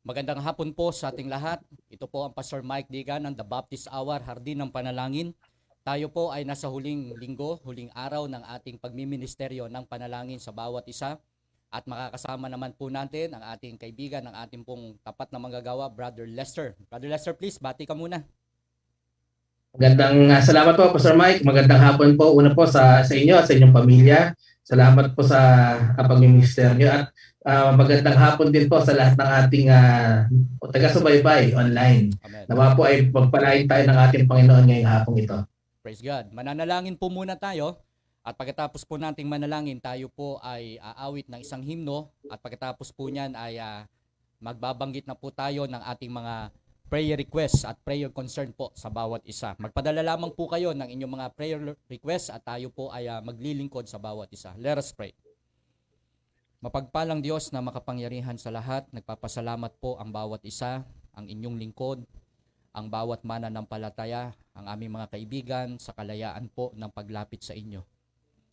Magandang hapon po sa ating lahat. Ito po ang Pastor Mike Digan ng The Baptist Hour, Hardin ng Panalangin. Tayo po ay nasa huling linggo, huling araw ng ating pagmiministeryo ng panalangin sa bawat isa. At makakasama naman po natin ang ating kaibigan, ang ating pong tapat na manggagawa, Brother Lester. Brother Lester, please, bati ka muna. Magandang salamat po, Pastor Mike. Magandang hapon po. Una po sa inyo at sa inyong pamilya. Salamat po sa pagmiministeryo at magandang hapon din po sa lahat ng ating taga-subaybay online. Amen. Nawa po ay magpalain tayo ng ating Panginoon ngayong hapong ito. Praise God. Mananalangin po muna tayo. At pagkatapos po nating manalangin, tayo po ay aawit ng isang himno. At pagkatapos po niyan ay magbabanggit na po tayo ng ating mga prayer requests at prayer concern po sa bawat isa. Magpadala lamang po kayo ng inyong mga prayer requests at tayo po ay maglilingkod sa bawat isa. Let us pray. Mapagpalang Diyos na makapangyarihan sa lahat, nagpapasalamat po ang bawat isa, ang inyong lingkod, ang bawat mananampalataya, ang aming mga kaibigan sa kalayaan po ng paglapit sa inyo.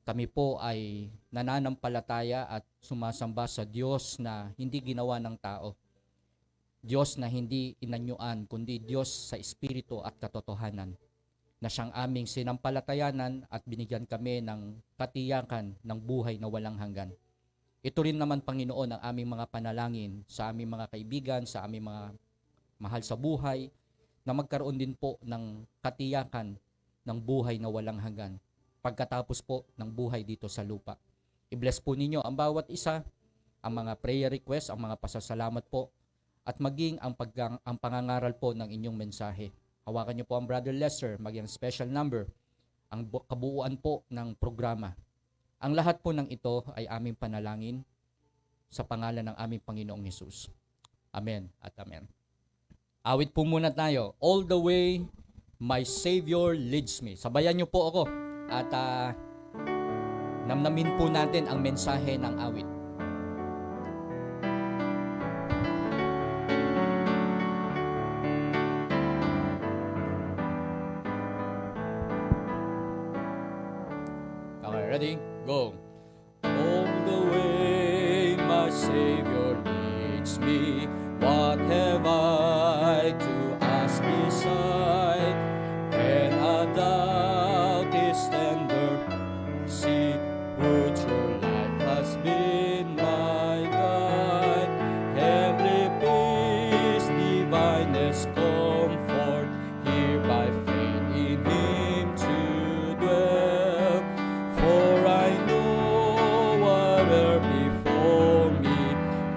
Kami po ay nananampalataya at sumasamba sa Diyos na hindi ginawa ng tao. Diyos na hindi inanyuan, kundi Diyos sa Espiritu at katotohanan, na siyang aming sinampalatayanan at binigyan kami ng katiyakan ng buhay na walang hanggan. Ito rin naman, Panginoon, ang aming mga panalangin sa aming mga kaibigan, sa aming mga mahal sa buhay, na magkaroon din po ng katiyakan ng buhay na walang hanggan pagkatapos po ng buhay dito sa lupa. I-bless po ninyo ang bawat isa, ang mga prayer requests, ang mga pasasalamat po, at maging ang pangangaral po ng inyong mensahe. Hawakan niyo po ang Brother Lester, maging special number, ang kabuuan po ng programa. Ang lahat po ng ito ay aming panalangin sa pangalan ng aming Panginoong Hesus. Amen at amen. Awit po muna tayo. All the way, my Savior leads me. Sabayan niyo po ako at namnamin po natin ang mensahe ng awit. Okay, ready? Go. All the way my Savior leads me. What have I to ask beside? Can I doubt His tender mercy, who through life has been my guide? Heavenly peace, divinest comfort, here by faith in Him to dwell. For I know whatever before me,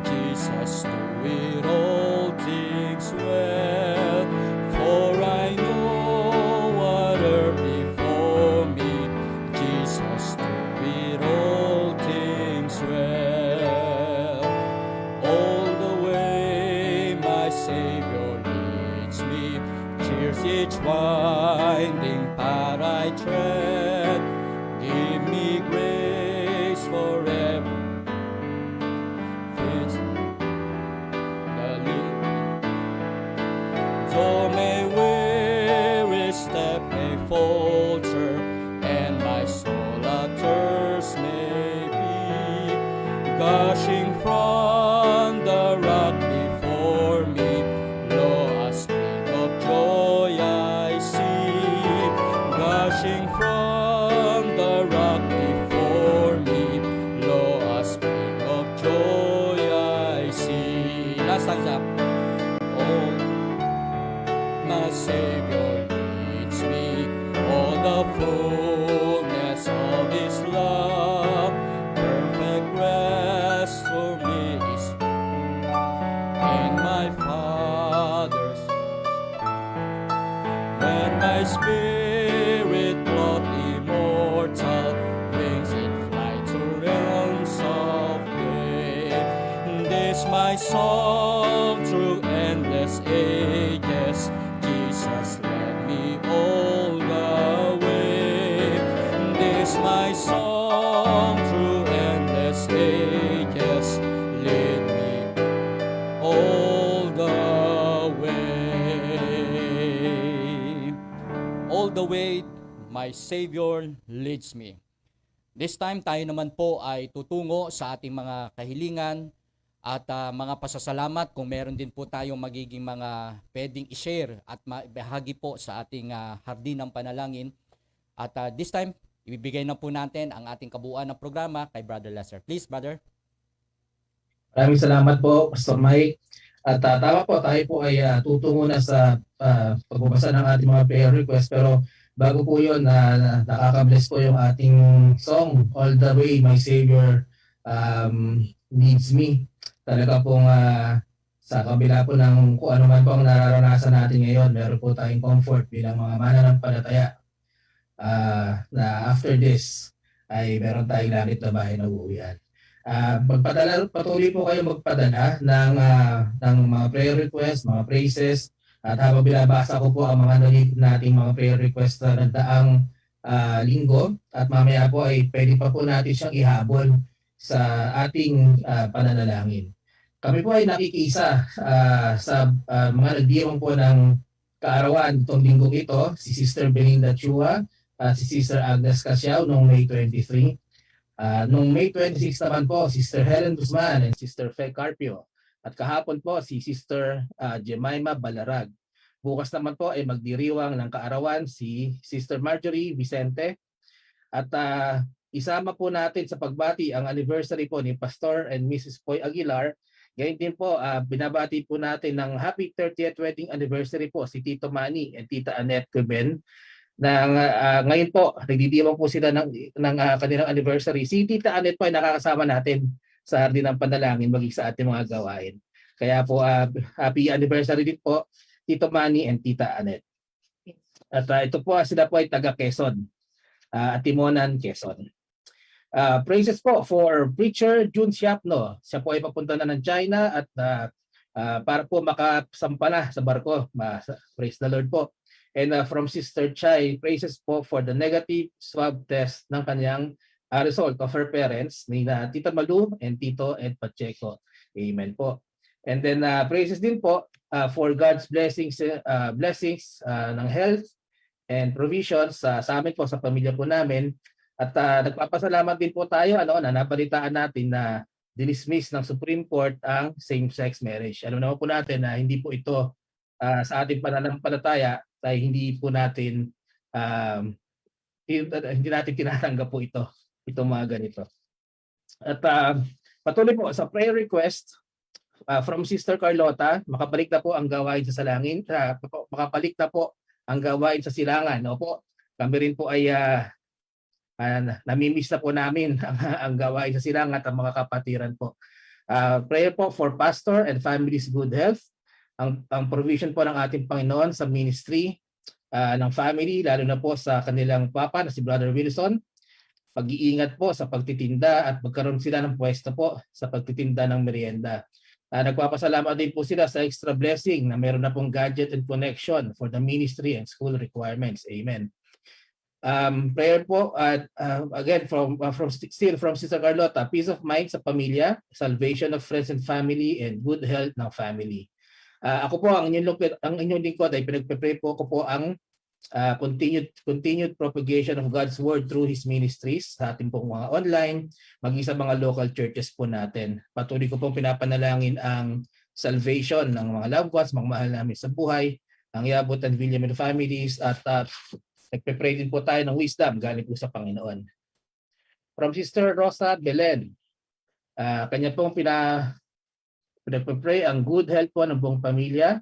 Jesus knew it all things well. For I know whatever before me, Jesus knew it all things well. All the way my Savior leads me, cheers each winding path I tread. Give me grace forever. Fix the lead. Though my weary step may falter, and my soul athirst may be, gushing from the rock before me, lo, a spring of joy I see. Gushing from the rock before me, lo, a spring of joy I see. Last stanza. Oh, my Savior leads me, all the fullness of His love, perfect rest for me is in my Father's house. When my spirit clothed immortal wings, it fly to realms of day. This my song through endless ages, Jesus led me all the way. This my song through endless ages, lead me all the way. All the way, my Savior leads me. This time tayo naman po ay tutungo sa ating mga kahilingan At mga pasasalamat kung meron din po tayong magiging mga pwedeng i-share at bahagi po sa ating hardin ng panalangin. At this time, ibibigay na po natin ang ating kabuuan ng programa kay Brother Lester. Please, Brother. Maraming salamat po, Pastor Mike. At tama po, tayo po ay tutungo na sa pagbabasa ng ating mga prayer request. Pero bago po yun, nakaka-bless po yung ating song, All the Way, My Savior Needs Me. Talaga pong sa kabila po ng kung ano man po ang nararanasan natin ngayon, meron po tayong comfort bilang mga mananampalataya na after this ay meron tayong langit na bahay na uuwian. Patuloy po kayo magpadala ng mga prayer requests, mga praises, at habang binabasa ko po ang mga nating mga prayer requests na nagdaang linggo, at mamaya po ay pwede pa po natin siyang ihabol sa ating pananalangin. Kami po ay nakikisa sa mga nagdiwang po ng kaarawan itong linggo ito, si Sister Belinda Chua, si Sister Agnes Casiao noong May 23. Noong May 26 naman po, Sister Helen Guzman and Sister Fe Carpio. At kahapon po, si Sister Jemima Balarag. Bukas naman po ay magdiriwang ng kaarawan si Sister Marjorie Vicente. At isama po natin sa pagbati ang anniversary po ni Pastor and Mrs. Poy Aguilar. Ngayon din po, binabati po natin ng happy 30th wedding anniversary po si Tito Manny and Tita Annette Cuben. Ngayon po, nagdidiwang po sila ng kanilang anniversary. Si Tita Annette po ay nakakasama natin sa hardin ng panalangin maging sa ating mga gawain. Kaya po, happy anniversary din po, Tito Manny and Tita Annette. At ito po, sila po ay taga Quezon, Timonan, Quezon. Praises po for Preacher June Siapno. Siya po ay papunta na ng China at para po makasampa na sa barko. Praise the Lord po. And from Sister Chai, praises po for the negative swab test ng kanyang result of her parents, ni Tita Malu and Tito Ed Pacheco. Amen po. And then praises din po for God's blessings ng health and provisions sa amin po, sa pamilya po namin. At nagpapasalamat din po tayo na napalitaan natin na dinismiss ng Supreme Court ang same-sex marriage. Alam naman po natin na hindi po ito sa ating pananampalataya ay hindi po natin hindi natin tinatanggap po itong mga ganito. At patuloy po sa prayer request from Sister Carlota, makabalik na po ang gawain sa salangin, makabalik na po ang gawain sa silangan. Opo, kami rin po ay namimiss na po namin ang gawain sa silangan at ang mga kapatiran po. Prayer po for pastor and family's good health. Ang provision po ng ating Panginoon sa ministry ng family, lalo na po sa kanilang papa na si Brother Wilson. Pag-iingat po sa pagtitinda at magkaroon sila ng pwesto po sa pagtitinda ng merienda. Nagpapasalamat din po sila sa extra blessing na meron na pong gadget and connection for the ministry and school requirements. Amen. Prayer po again from Sister Carlota, peace of mind sa pamilya, salvation of friends and family, and good health ng family. Ako po, ang inyong lingkod ay pinagpe-pray po ako po ang continued propagation of God's word through His ministries sa ating pong mga online, maging sa mga local churches po natin. Patuloy ko pong pinapanalangin ang salvation ng mga loved ones, mga mahal namin sa buhay, ang Yabut and Villamin families, at nagpe-pray din po tayo ng wisdom galing po sa Panginoon. From Sister Rosa Belen, kanya pong pinagpe-pray ang good health po ng buong pamilya,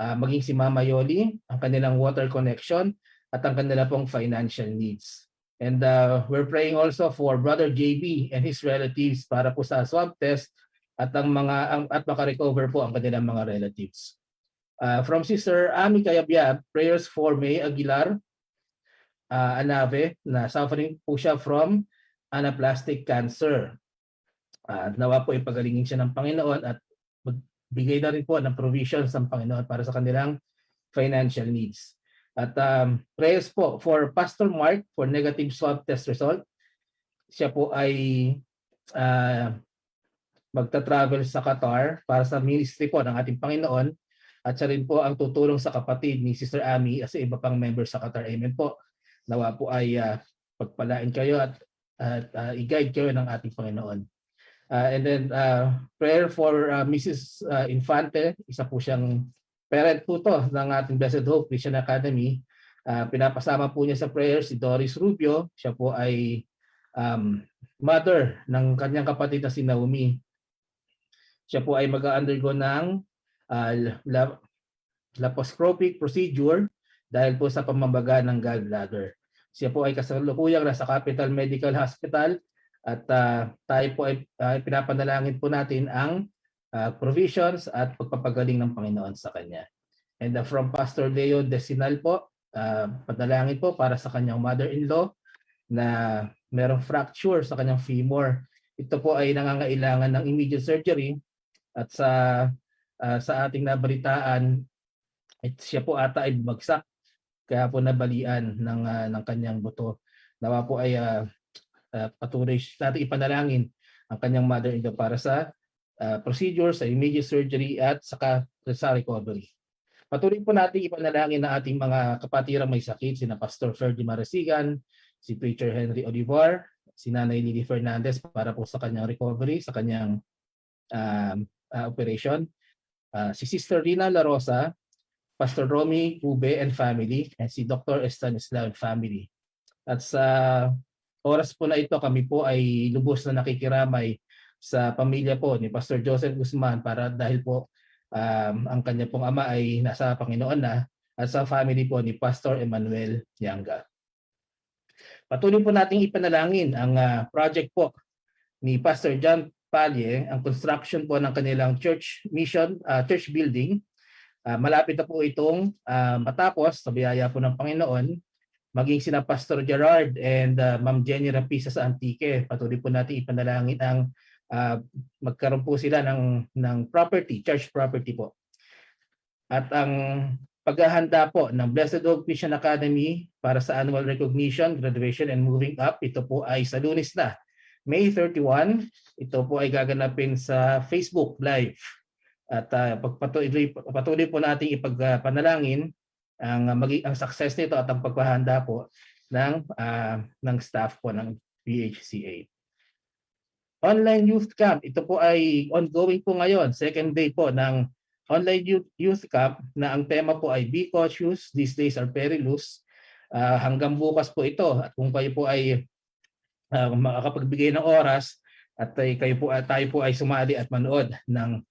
maging si Mama Yoli, ang kanilang water connection, at ang kanilang pong financial needs. And we're praying also for Brother JB and his relatives para po sa swab test at maka-recover po ang kanilang mga relatives. From Sister Ami Kayabyab, prayers for May Aguilar Anave, na suffering po siya from anaplastic cancer. Nawa po ipagalingin siya ng Panginoon at bigay na rin po ng provisions ng Panginoon para sa kanilang financial needs. At prayers po for Pastor Mark for negative swab test result. Siya po ay magta-travel sa Qatar para sa ministry po ng ating Panginoon, at siya rin po ang tutulong sa kapatid ni Sister Ami at sa iba pang member sa Qatar. Amen po. Nawa po ay pagpalain kayo at i-guide kayo ng ating Panginoon. And then prayer for Mrs. Infante, isa po siyang parent po to ng ating Blessed Hope Christian Academy. Pinapasama po niya sa prayer si Doris Rubio. Siya po ay mother ng kanyang kapatid na si Naomi. Siya po ay mag-undergo ng laparoscopic procedure dahil po sa pamamaga ng gallbladder. Siya po ay kasalukuyang nasa Capital Medical Hospital at tayo po ay pinapanalangin po natin ang provisions at pagpapagaling ng Panginoon sa kanya. And from Pastor Leo Desinal po, panalangin po para sa kanyang mother-in-law na merong fracture sa kanyang femur. Ito po ay nangangailangan ng immediate surgery at sa ating nabalitaan, siya po ata ay bumagsak kaya po nabalian ng kanyang buto. Nawa po ay patuloy natin ipanalangin ang kanyang mother-in-law para sa procedure, sa immediate surgery at sa recovery. Patuloy po natin ipanalangin ang ating mga kapatirang may sakit, sina Pastor Ferdy Marasigan, si Preacher Henry Olivar, si Nanay Lily Fernandez para po sa kanyang recovery, sa kanyang operation. Si Sister Rina La Rosa, Pastor Romy Ube and family, and si Dr. Estanislao and family. At sa oras po na ito, kami po ay lubos na nakikiramay sa pamilya po ni Pastor Joseph Guzman para dahil po ang kanya pong ama ay nasa Panginoon na, at sa family po ni Pastor Emmanuel Yanga. Patuloy po nating ipanalangin ang project po ni Pastor John Palye, ang construction po ng kanilang church mission, church building. Malapit na po itong matapos sa biyaya po ng Panginoon. Maging sina Pastor Gerard and Ma'am Jenny Rapisa sa Antique. Patuloy po natin ipanalangin ang magkaroon po sila ng property, church property po. At ang paghahanda po ng Blessed Hope Christian Academy para sa annual recognition, graduation, and moving up, ito po ay sa Lunes na, May 31. Ito po ay gaganapin sa Facebook Live. At patuloy po natin ipagpanalangin ang success nito at ang paghahanda po ng staff po ng PHCA. Online Youth Camp, ito po ay ongoing po ngayon. Second day po ng Online Youth Camp na ang tema po ay Be Cautious, These Days Are Perilous. Hanggang bukas po ito. At kung kayo po ay makakapagbigay ng oras at tayo po ay sumali at manood ng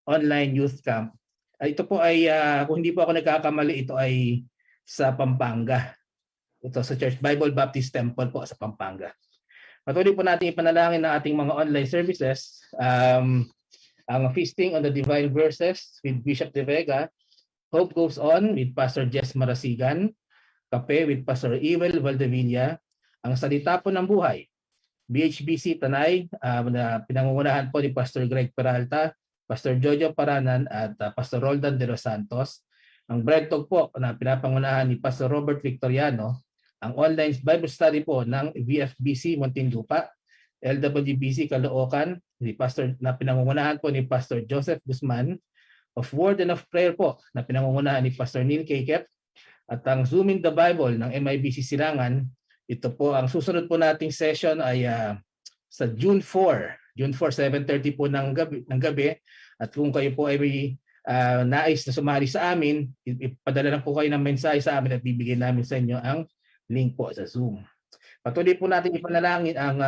Online Youth Camp. Ito po ay, kung hindi po ako nagkakamali, ito ay sa Pampanga. Ito sa Church Bible Baptist Temple po sa Pampanga. Patuloy po natin ipanalangin ng ating mga online services. Ang Feasting on the Divine Verses with Bishop De Vega, Hope Goes On with Pastor Jess Marasigan, Kape with Pastor Ewell Valdevilla, ang Salita po ng Buhay, BHBC Tanay, na pinangungunahan po ni Pastor Greg Peralta, Pastor Jojo Paranan at Pastor Roldan de los Santos. Ang Bread Talk po na pinapangunahan ni Pastor Robert Victoriano. Ang online Bible study po ng VFBC Muntinlupa, LWBC Caloocan, na pinangungunahan po ni Pastor Joseph Guzman. Of Word and of Prayer po na pinangungunahan ni Pastor Neil Kekep. At ang Zooming the Bible ng MIBC Silangan. Ito po, ang susunod po nating session ay sa June 4, 7:30 po ng gabi. At kung kayo po ay nais na sumali sa amin, ipadala lang po kayo ng mensahe sa amin at bibigyan namin sa inyo ang link po sa Zoom. Patuloy po natin ipanalangin ang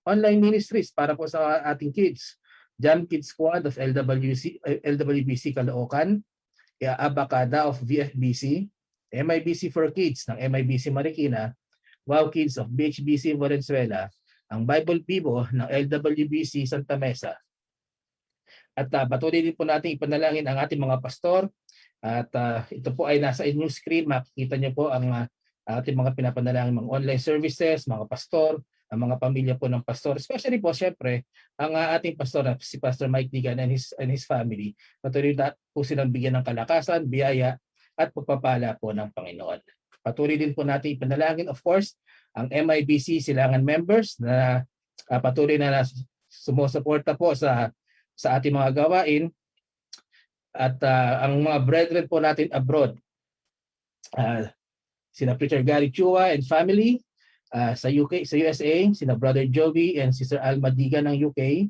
online ministries para po sa ating kids. Jam Kids Squad of LWBC Caloocan, Abacada of VFBC, MIBC for Kids ng MIBC Marikina, Wow Kids of BHBC Valenzuela, ang Bible Bibo ng LWBC Santa Mesa. At patuloy din po natin ipanalangin ang ating mga pastor. At ito po ay nasa inyong screen. Makikita niyo po ang ating mga pinapanalangin, mga online services, mga pastor, ang mga pamilya po ng pastor. Especially po, syempre, ang ating pastor, si Pastor Mike Digan and his family. Patuloy na po silang bigyan ng kalakasan, biyaya, at pagpapala po ng Panginoon. Patuloy din po natin ipanalangin, of course, ang MIBC Silangan members na patuloy na sumusuporta po sa ating mga gawain. At ang mga brethren po natin abroad, sina Preacher Gary Chua and family, sa UK, sa USA, sina Brother Joey and Sister Alma Diga ng UK,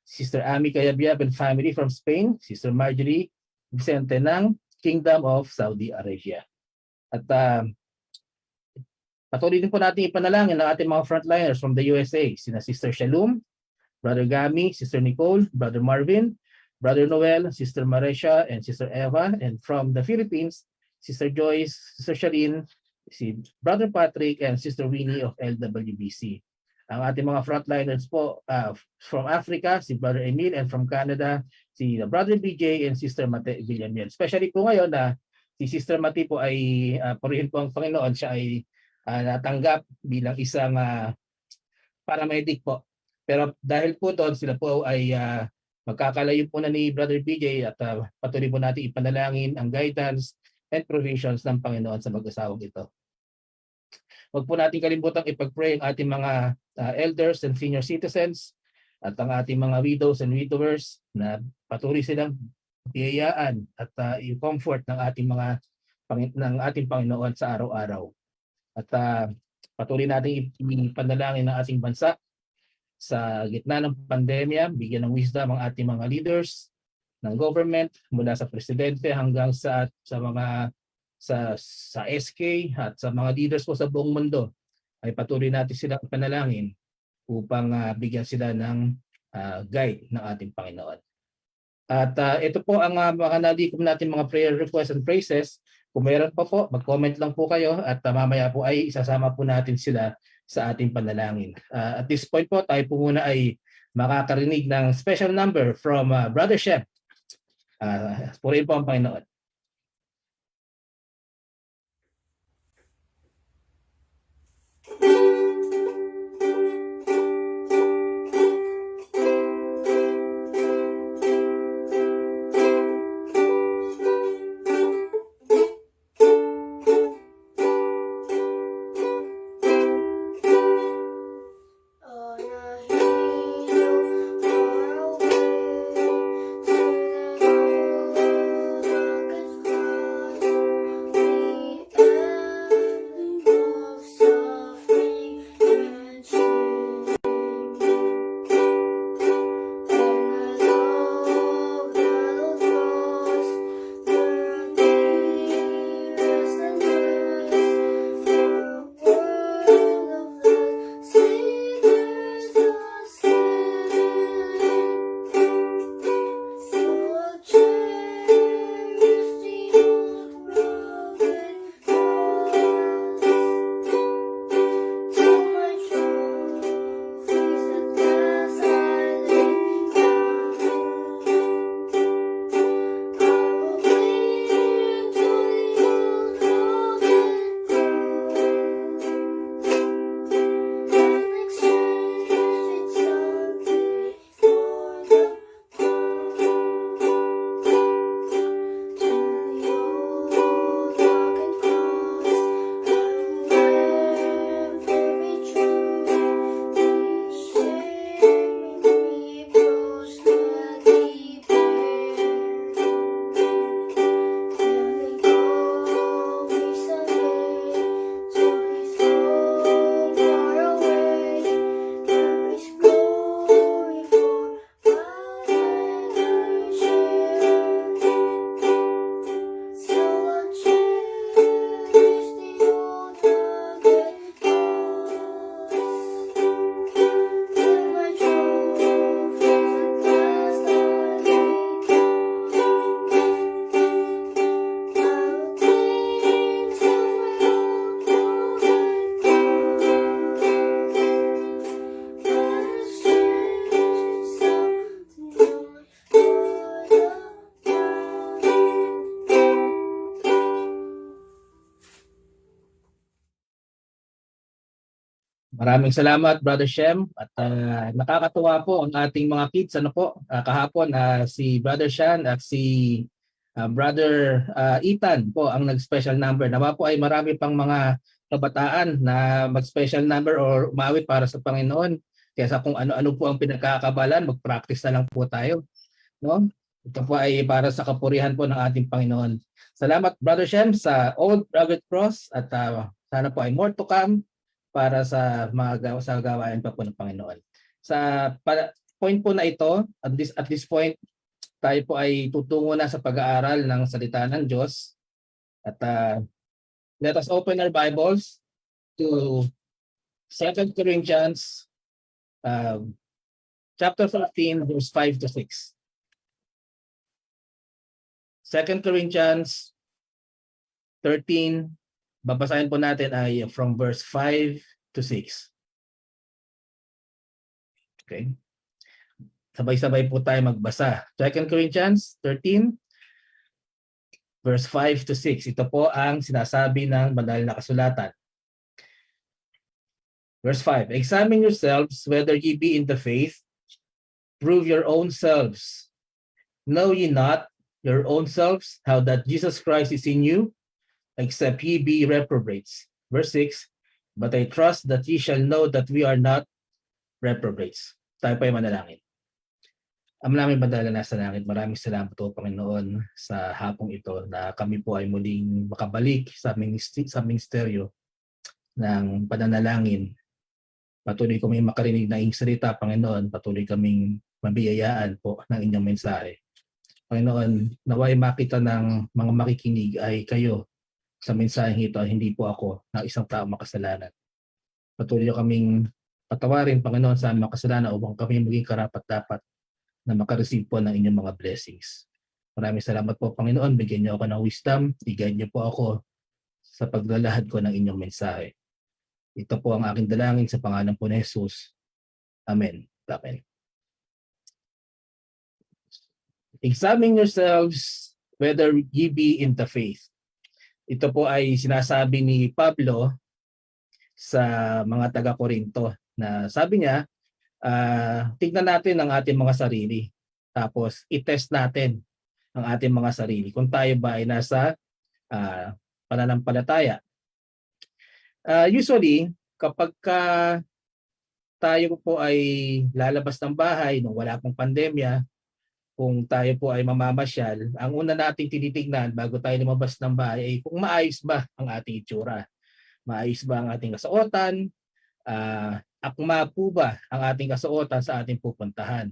Sister Ami Cayabyab and family from Spain, Sister Marjorie Vicente ng Kingdom of Saudi Arabia. At patuloy din po natin ipanalangin ang ating mga frontliners from the USA, sina Sister Shalom, Brother Gami, Sister Nicole, Brother Marvin, Brother Noel, Sister Marisha, and Sister Eva. And from the Philippines, Sister Joyce, Sister Shalin, si Brother Patrick, and Sister Winnie of LWBC. Ang ating mga frontliners po from Africa, si Brother Emil, and from Canada, si Brother BJ and Sister Mate Villamil. Especially po ngayon na si Sister Mate po ay purihin po ang Panginoon, siya ay natanggap bilang isang paramedic po. Pero dahil po doon, sila po ay magkakalayo po na ni Brother BJ at patuloy po natin ipanalangin ang guidance and provisions ng Panginoon sa mag-asawang ito. Huwag po natin kalimutang ipag-pray ang ating mga elders and senior citizens at ang ating mga widows and widowers na patuloy silang biyayaan at yung comfort ng ating Panginoon sa araw-araw. At patuloy natin ipanalangin ang ating bansa sa gitna ng pandemya, bigyan ng wisdom ang ating mga leaders ng government mula sa presidente hanggang sa SK at sa mga leaders po sa buong mundo ay patuloy natin silang panalangin upang bigyan sila ng guide ng ating Panginoon. At ito po ang mga nalikom natin mga prayer requests and praises. Kung mayroon pa po, mag-comment lang po kayo at mamaya po ay isasama po natin sila sa ating panalangin. At this point po, tayo po muna ay makakarinig ng special number from Brother Shem. Purihin po ang Panginoon. Maraming salamat, Brother Shem. At nakakatuwa po ang ating mga kids. Kahapon si Brother Shan at si Brother Ethan po ang nag-special number. Nawa po ay marami pang mga kabataan na mag-special number or umawit para sa Panginoon. Kaya kung ano-ano po ang pinagkakabalan, mag-practice na lang po tayo. No? Ito po ay para sa kapurihan po ng ating Panginoon. Salamat, Brother Shem, sa Old Rugged Cross at sana po ay more to come para sa mga gawain pa po ng Panginoon. point po na ito, at this point, tayo po ay tutungo na sa pag-aaral ng salita ng Diyos. At let us open our Bibles to 2 Corinthians chapter 15, verse 5 to 6. 2 Corinthians 13, babasahin po natin ay from verse 5 to 6. Okay. Sabay-sabay po tayo magbasa. 2 Corinthians 13, verse 5 to 6. Ito po ang sinasabi ng banal na kasulatan. Verse 5, examine yourselves whether ye be in the faith. Prove your own selves. Know ye not your own selves how that Jesus Christ is in you, except ye be reprobates. Verse 6, but I trust that ye shall know that we are not reprobates. Tayo po ay manalangin. Ama namin banal na nasa langit, maraming salamat po Panginoon sa hapong ito na kami po ay muling makabalik sa ministeryo ng pananalangin. Patuloy kami makarinig na iyong salita, Panginoon. Patuloy kaming mabiyayaan po ng inyong mensahe. Panginoon, naway makita ng mga makikinig ay kayo sa mensaheng ito, hindi po ako na isang tao makasalanan. Patuloy kaming patawarin, Panginoon, sa aming makasalanan upang kami maging karapat-dapat na makareceive po ng inyong mga blessings. Maraming salamat po, Panginoon. Bigyan niyo ako ng wisdom. I-guide niyo po ako sa paglalahad ko ng inyong mensahe. Ito po ang aking dalangin sa pangalan po ni Jesus. Amen. Amen. Examine yourselves whether ye be in the faith. Ito po ay sinasabi ni Pablo sa mga taga-Korinto na sabi niya, tignan natin ang ating mga sarili. Tapos i-test natin ang ating mga sarili kung tayo ba ay nasa pananampalataya. Usually, kapag tayo po ay lalabas ng bahay nung wala pong pandemya, kung tayo po ay mamamasyal, ang una nating tinitignan bago tayo lumabas ng bahay ay kung maayos ba ang ating itsura. Maayos ba ang ating kasuotan? Akma po ba ang ating kasuotan sa ating pupuntahan?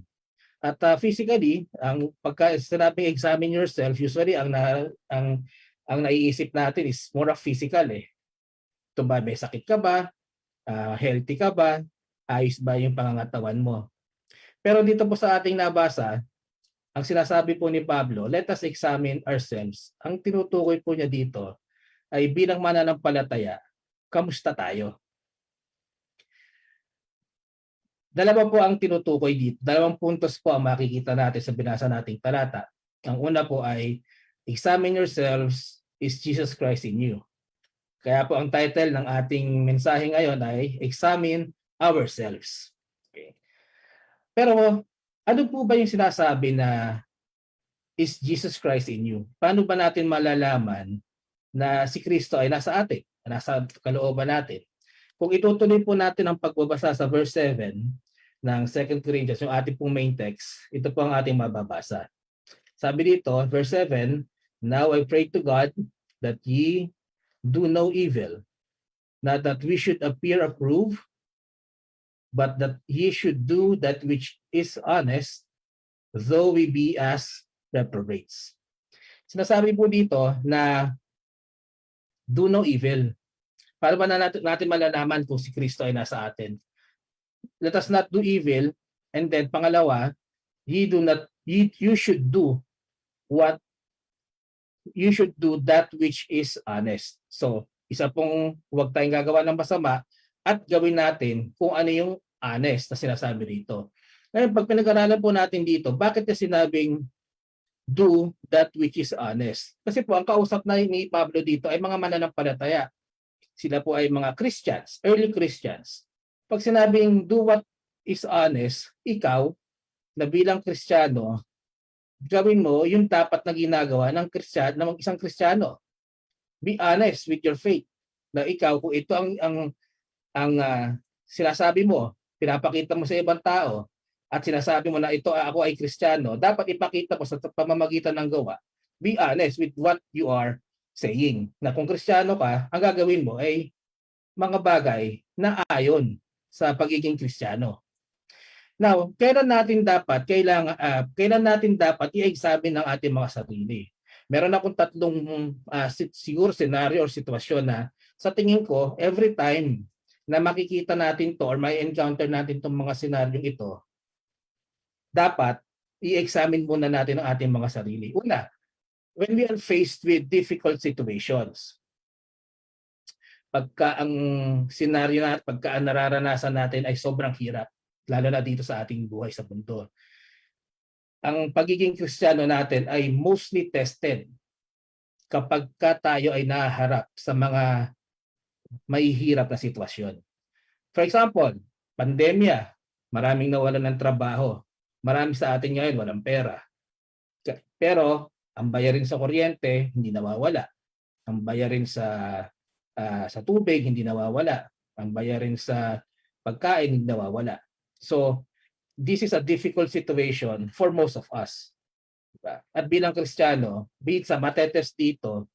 At physically, ang pagka sinabing examine yourself, usually ang naiisip natin is more of physical eh. Ito ba, may sakit ka ba? Healthy ka ba? Ayos ba yung pangangatawan mo? Pero dito po sa ating nabasa, ang sinasabi po ni Pablo, let us examine ourselves. Ang tinutukoy po niya dito ay bilang mananampalataya, kamusta tayo? Dalawa po ang tinutukoy dito. Dalawang puntos po ang makikita natin sa binasa nating talata. Ang una po ay, examine yourselves, is Jesus Christ in you? Kaya po ang title ng ating mensahe ngayon ay, examine ourselves. Okay. Pero ano po ba yung sinasabi na is Jesus Christ in you? Paano ba natin malalaman na si Kristo ay nasa atin, nasa kalooban natin? Kung itutuloy po natin ang pagbabasa sa verse 7 ng 2 Corinthians, yung ating pong main text, ito po ang ating mababasa. Sabi dito, verse 7, now I pray to God that ye do no evil, not that we should appear approved, but that ye should do that which is honest, though we be as reprobates. Sinasabi po dito na do no evil. Para ba natin malalaman kung si Kristo ay nasa atin? Let us not do evil. And then pangalawa, you should do that which is honest. So, isa pong huwag tayong gagawa ng masama at gawin natin kung ano yung honest na sinasabi dito. Ngayon, pag pinag-aralan po natin dito, bakit na sinabing do that which is honest? Kasi po, ang kausap na ni Pablo dito ay mga mananampalataya. Sila po ay mga Christians, early Christians. Pag sinabing do what is honest, ikaw, na bilang Kristiyano, gawin mo yung dapat na ginagawa ng isang Kristiyano. Be honest with your faith. Na ikaw, kung ito ang sinasabi mo, pinapakita mo sa ibang tao, at sinasabi mo na ito ako ay Kristiyano, dapat ipakita mo sa pamamagitan ng gawa. Be honest with what you are saying. Na kung Kristiyano ka, ang gagawin mo ay mga bagay na ayon sa pagiging Kristiyano. Now, kailan natin dapat i-examine ang ating mga sarili? Meron akong tatlong siguro scenario or sitwasyon na sa tingin ko every time na makikita natin to or may encounter natin tong mga senaryo ito, dapat i-examine muna natin ang ating mga sarili. Una, when we are faced with difficult situations, pagka ang senaryo na pagka ang nararanasan natin ay sobrang hirap, lalo na dito sa ating buhay sa mundo. Ang pagiging Kristiyano natin ay mostly tested kapag tayo ay nahaharap sa mga mahihirap na sitwasyon. For example, pandemya, maraming nawalan ng trabaho. Marami sa atin ngayon walang pera. Pero ang bayarin sa kuryente hindi nawawala. Ang bayarin sa tubig hindi nawawala. Ang bayarin sa pagkain hindi nawawala. So, this is a difficult situation for most of us. Diba? At bilang Kristiyano, sa matetest dito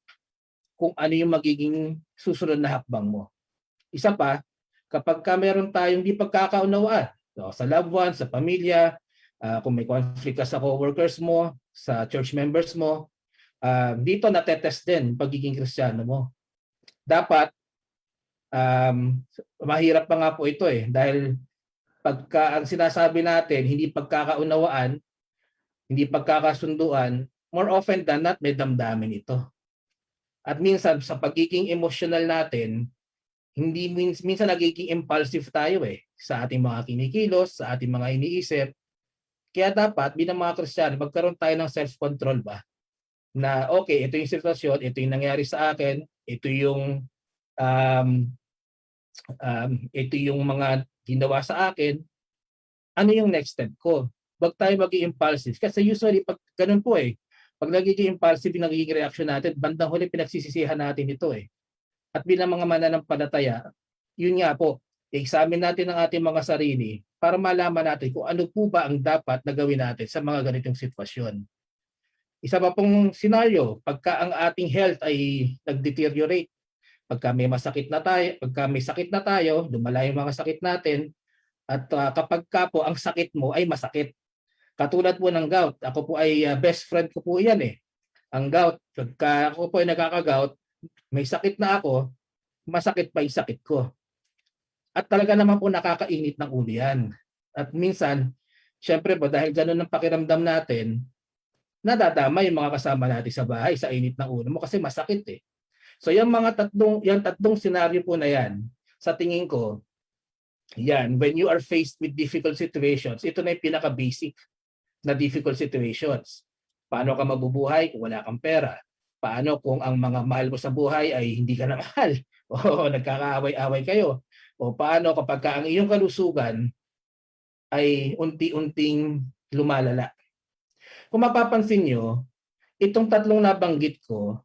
kung ano yung magiging susunod na hakbang mo. Isa pa, kapag meron tayong di pagkakaunawaan sa loved ones, sa pamilya, kung may conflict ka sa co-workers mo, sa church members mo, dito natetest din pagiging Kristiyano mo. Dapat, mahirap pa nga po ito dahil pagka ang sinasabi natin, hindi pagkakaunawaan, hindi pagkakasunduan, more often than not, may damdamin ito. At minsan, sa pagiging emotional natin, minsan nagiging impulsive tayo sa ating mga kinikilos, sa ating mga iniisip. Kaya dapat, bilang mga Kristiyano, magkaroon tayo ng self-control ba? Na okay, ito yung sitwasyon, ito yung nangyari sa akin, ito yung mga ginawa sa akin, ano yung next step ko? Huwag tayo maging impulsive. Kasi usually, pag ganun po pag nagiging impulsive yung nagiging reaction natin, bandang huli pinagsisisihan natin ito At bilang mga mananampalataya, yun nga po, i-examine natin ang ating mga sarili para malaman natin kung ano po ba ang dapat na gawin natin sa mga ganitong sitwasyon. Isa pa pong scenario, pagka ang ating health ay nag-deteriorate, pagka may sakit na tayo, lumala yung mga sakit natin, at kapag po ang sakit mo ay masakit. Katulad po ng gout, ako po ay best friend ko po yan Ang gout, pagka ako po ay nagkaka-gout, may sakit na ako, masakit pa yung sakit ko. At talaga naman po nakakainit ng ulo yan. At minsan, syempre po dahil ganun ang pakiramdam natin, nadadama yung mga kasama natin sa bahay sa init ng ulo mo kasi masakit So yung tatlong senaryo po na yan, sa tingin ko, yan, when you are faced with difficult situations, ito na yung pinaka-basic na difficult situations. Paano ka mabubuhay kung wala kang pera? Paano kung ang mga mahal mo sa buhay ay hindi ka na mahal? O nagkakaaway-away kayo? O paano kapag ang iyong kalusugan ay unti-unting lumalala? Kung mapapansin nyo, itong tatlong nabanggit ko,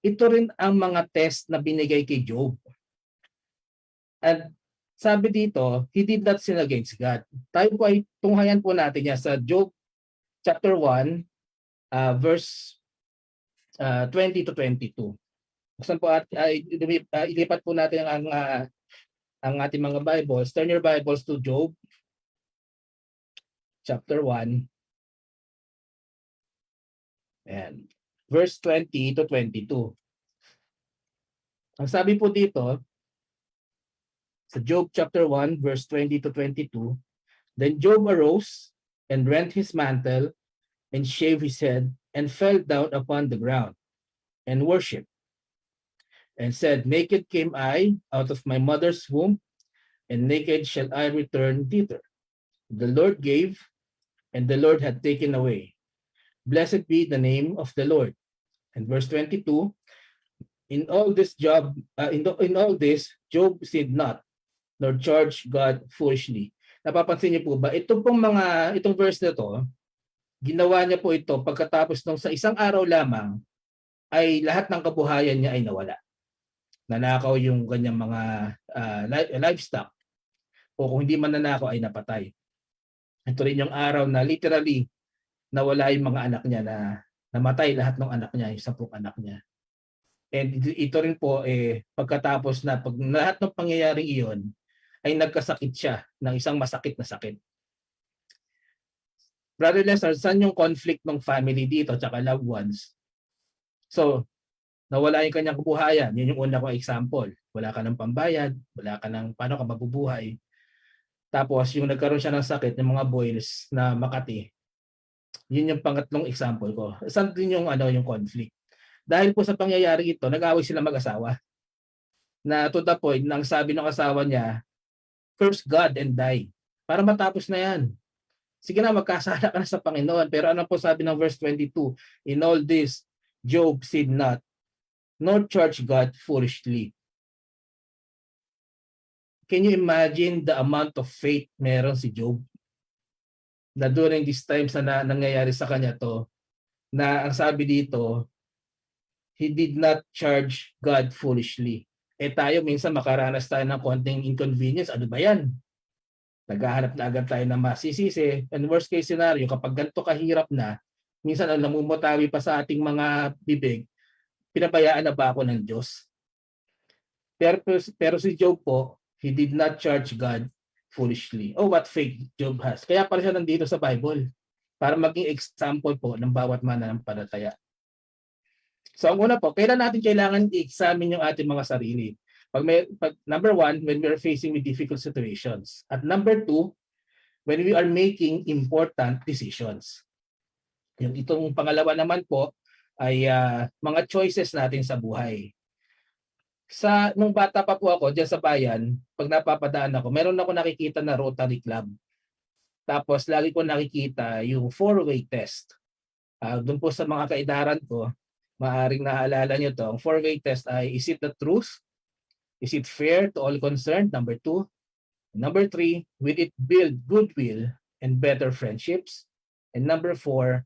ito rin ang mga test na binigay kay Job. At sabi dito, he did not sin against God. Tayo po ay tunghayan po natin yan sa Job chapter 1, verse 20 to 22. Buksan po at ilipat po natin ang ating mga Bibles. Turn your Bibles to Job chapter 1. Ayan. Verse 20 to 22. Ang sabi po dito, sa Job chapter 1, verse 20 to 22, then Job arose and rent his mantle and shaved his head and fell down upon the ground and worshipped and said, naked came I out of my mother's womb, and naked shall I return thither. The Lord gave, and the Lord had taken away. Blessed be the name of the Lord. And verse 22, in all this, Job said not, nor charged God foolishly. Napapansin niyo po ba, itong verse na to, ginawa niya po ito pagkatapos ng sa isang araw lamang ay lahat ng kabuhayan niya ay nawala. Nanakaw yung kanyang mga livestock, o kung hindi man nanakaw ay napatay. Ito rin yung araw na literally nawala yung mga anak niya, na namatay lahat ng anak niya, yung 10 anak niya. And ito rin po pagkatapos na pag lahat ng pangyayaring iyon ay nagkasakit siya ng isang masakit na sakit. Brother Lester, saan yung conflict ng family dito tsaka loved ones? So, nawala yung kanyang kabuhayan. Yun yung una kong example. Wala ka ng pambayad, wala ka ng paano ka mabubuhay. Tapos, yung nagkaroon siya ng sakit, ng mga boils na Makati, yun yung pangatlong example ko. Saan din yung, yung conflict? Dahil po sa pangyayari ito, nag-away sila mag-asawa. Na to the point, nang sabi ng asawa niya, curse God and die. Para matapos na yan. Sige na, magkasala ka na sa Panginoon. Pero ano po sabi ng verse 22? In all this, Job sinned not, nor charged God foolishly. Can you imagine the amount of faith meron si Job? Na during these times na nangyayari sa kanya to, na ang sabi dito, he did not charge God foolishly. Tayo minsan makaranas tayo ng konting inconvenience. Ano ba yan? Naghahanap na agad tayo ng masisisi. And worst case scenario, kapag ganito kahirap na, minsan ang namumutawi pa sa ating mga bibig, pinabayaan na ba ako ng Diyos? Pero si Job po, he did not charge God foolishly. Oh, what faith Job has. Kaya pala siya nandito sa Bible para maging example po ng bawat mananampalataya. So ang una po, kailan natin kailangan i-examine yung ating mga sarili? Number one, when we are facing with difficult situations. At number two, when we are making important decisions. Yung itong pangalawa naman po ay mga choices natin sa buhay. Nung bata pa po ako diyan sa bayan, pag napapadaan ako, meron ako nakikita na Rotary Club. Tapos lagi ko nakikita yung four-way test. Doon po sa mga kaedaran ko, maaring naalala nyo to. Ang four-way test ay, is it the truth? Is it fair to all concerned? Number 2. Number 3, will it build goodwill and better friendships? And number 4,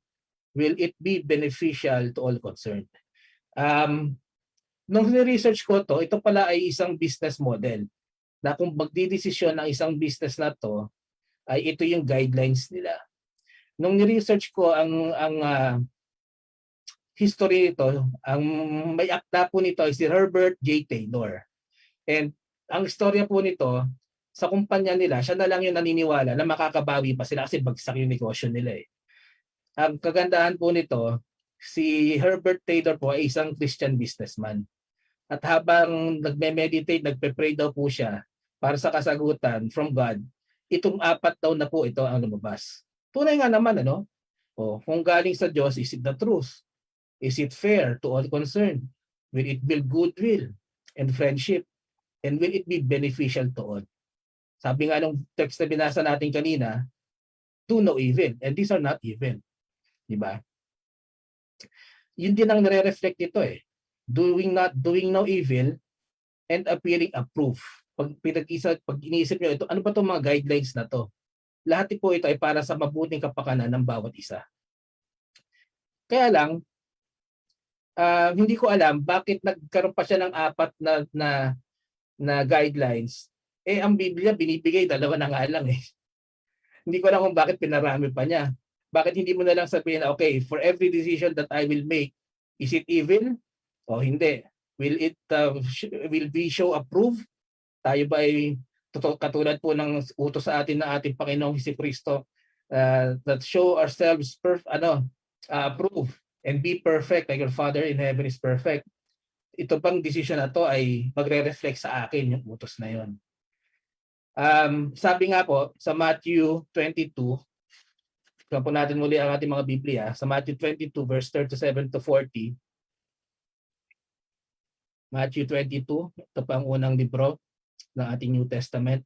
will it be beneficial to all concerned? Nung research ko to, ito pala ay isang business model na kung magdidesisyon ng isang business na to, ay ito yung guidelines nila. Nung ni-research ko ang history nito, ang may akda po nito ay si Herbert J. Taylor. And ang istorya po nito, sa kumpanya nila, siya na lang yung naniniwala na makakabawi pa sila kasi bagsak yung negosyo nila eh. Ang kagandahan po nito, si Herbert Taylor po ay isang Christian businessman. At habang nagme-meditate, nagpe-pray daw po siya para sa kasagutan from God, itong 4 daw na po ito ang lumabas. Tunay nga naman, ano? Kung galing sa Diyos, is it the truth? Is it fair to all concerned? Will it build goodwill and friendship? And will it be beneficial to all? Sabi nga nung text na binasa natin kanina, do no evil. And these are not evil. Diba? Yun din ang nare-reflect ito eh. Doing no evil and appearing approved. Pag iniisip nyo ito, ano ba itong mga guidelines na to? Lahat po ito ay para sa mabuting kapakanan ng bawat isa. Kaya lang, hindi ko alam bakit nagkaroon pa siya ng 4 na guidelines. Ang Biblia binibigay 2 na nga lang eh. Hindi ko alam kung bakit pinarami pa niya. Bakit hindi mo na lang sabihin na, okay, for every decision that I will make, is it evil o hindi? Will we show approve? Tayo ba ay katulad po ng utos sa atin na ating Panginoong Jesucristo that show ourselves approve and be perfect like your Father in heaven is perfect. Ito bang decision na to ay magre-reflect sa akin yung utos na yon. Sabi nga po sa Matthew 22, tignan po natin muli ang ating mga Biblia, sa Matthew 22 verse 37 to 40. Matthew 22, ito pa ang unang libro ng ating New Testament.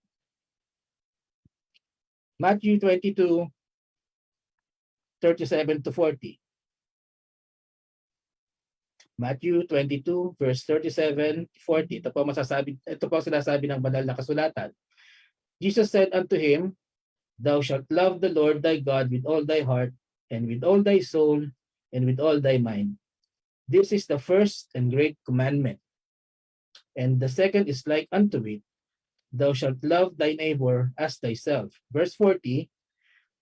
Matthew 22, 37 to 40. Matthew 22, verse 37 to 40. Ito po sinasabi ng banal na kasulatan. Jesus said unto him, Thou shalt love the Lord thy God with all thy heart, and with all thy soul, and with all thy mind. This is the first and great commandment. And the second is like unto it, Thou shalt love thy neighbor as thyself. Verse 40,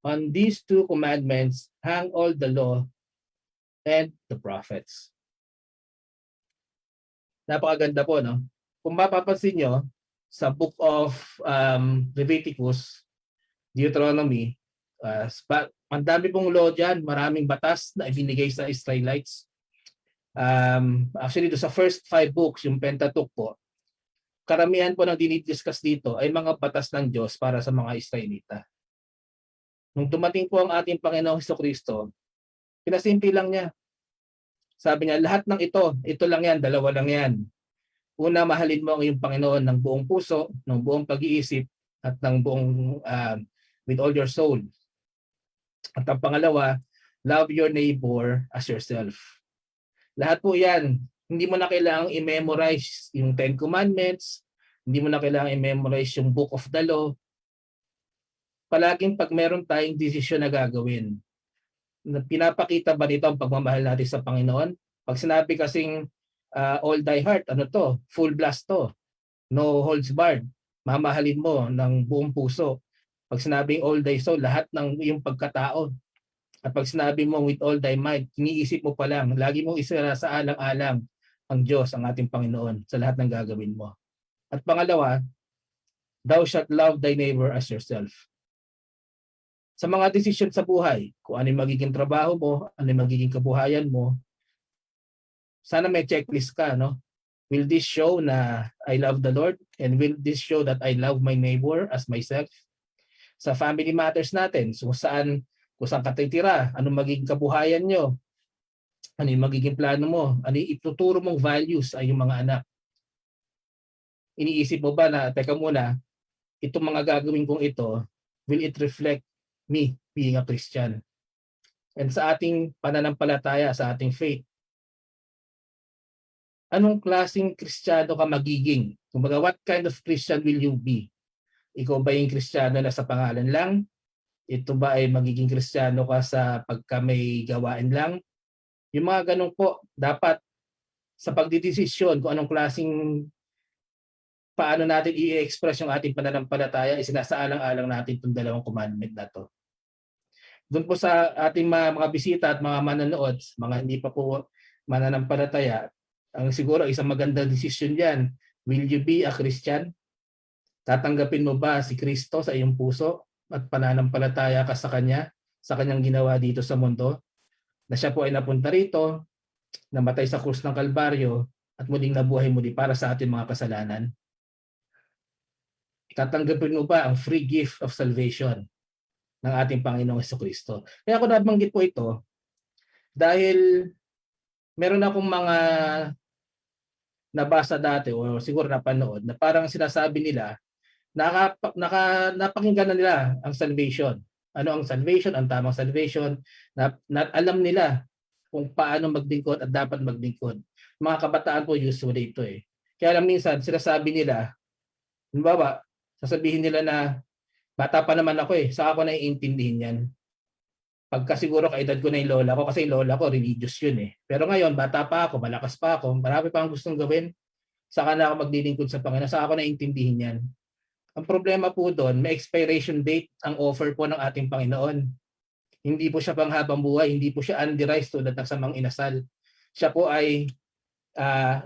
On these 2 commandments hang all the law and the prophets. Napakaganda po, no? Kung mapapansin nyo, sa book of Leviticus, Deuteronomy, Ang dami pong law dyan, maraming batas na ibinigay sa Israelites. Actually, sa first 5 books, yung Pentateuch po, karamihan po ng dinidiscuss dito ay mga batas ng Diyos para sa mga Israelita. Nung dumating po ang ating Panginoong Hesukristo, pinasimple lang niya. Sabi niya, lahat ng ito lang yan, dalawa lang yan. Una, mahalin mo ang iyong Panginoon ng buong puso, ng buong pag-iisip, at ng buong with all your soul. At ang pangalawa, love your neighbor as yourself. Lahat po yan, hindi mo na kailangang i-memorize yung 10 Commandments, hindi mo na kailangang i-memorize yung Book of the Law. Palaging pag meron tayong desisyon na gagawin, pinapakita ba dito ang pagmamahal natin sa Panginoon? Pag sinabi kasing all thy heart, ano to? Full blast to. No holds barred. Mamahalin mo ng buong puso. Pag sinabing all thy soul, lahat ng iyong pagkatao. At pag sinabi mo with all thy might, iniisip mo pa lang, lagi mong isara sa alang-alang ang Diyos, ang ating Panginoon, sa lahat ng gagawin mo. At pangalawa, thou shalt love thy neighbor as yourself. Sa mga desisyon sa buhay, kung ano yung magiging trabaho mo, ano yung magiging kabuhayan mo, sana may checklist ka, no? Will this show na I love the Lord? And will this show that I love my neighbor as myself? Sa family matters natin, so kung saan ka titira, anong magiging kabuhayan nyo, ano yung magiging plano mo, ano yung ituturo mong values ay yung mga anak. Iniisip mo ba na, teka muna, itong mga gagawin kong ito, will it reflect me being a Christian? And sa ating pananampalataya, sa ating faith, anong klaseng Kristiyano ka magiging? Kumbaga, what kind of Christian will you be? Ikaw ba yung Kristiyano na sa pangalan lang? Ito ba ay magiging Kristiyano ka sa pagka may gawain lang? Yung mga ganun po, dapat sa pagdidesisyon kung anong klaseng paano natin i-express yung ating pananampalataya, isinasaalang-alang natin itong 2 commandment na to. Doon po sa ating mga bisita at mga manonood, mga hindi pa po mananampalataya, ang siguro isang magandang desisyon diyan, will you be a Christian? Tatanggapin mo ba si Kristo sa iyong puso at pananampalataya ka sa Kanya, sa Kanyang ginawa dito sa mundo, na siya po ay napunta rito, namatay sa krus ng Kalbaryo, at muling nabuhay muli para sa ating mga kasalanan? Tatanggapin mo ba ang free gift of salvation ng ating Panginoong Hesukristo? Kaya ako nabanggit po ito dahil meron akong mga nabasa dati o siguro napanood na parang sinasabi nila napakinggan na nila ang salvation. Ano ang salvation, ang tamang salvation, na alam nila kung paano maglingkod at dapat maglingkod. Mga kabataan po usually ito eh. Kaya lang minsan sinasabi nila, halimbawa, sasabihin nila na bata pa naman ako eh, saka ko naiintindihin yan. Pagka siguro kaedad ko na yung lola ko, kasi yung lola ko religious yun eh. Pero ngayon, bata pa ako, malakas pa ako, marami pa akong gustong gawin, saka na ako maglilingkod sa Panginoon, saka ko naiintindihin yan. Ang problema po doon, may expiration date ang offer po ng ating Panginoon. Hindi po siya panghabang buhay, hindi po siya underized tulad ng samang inasal. Siya po ay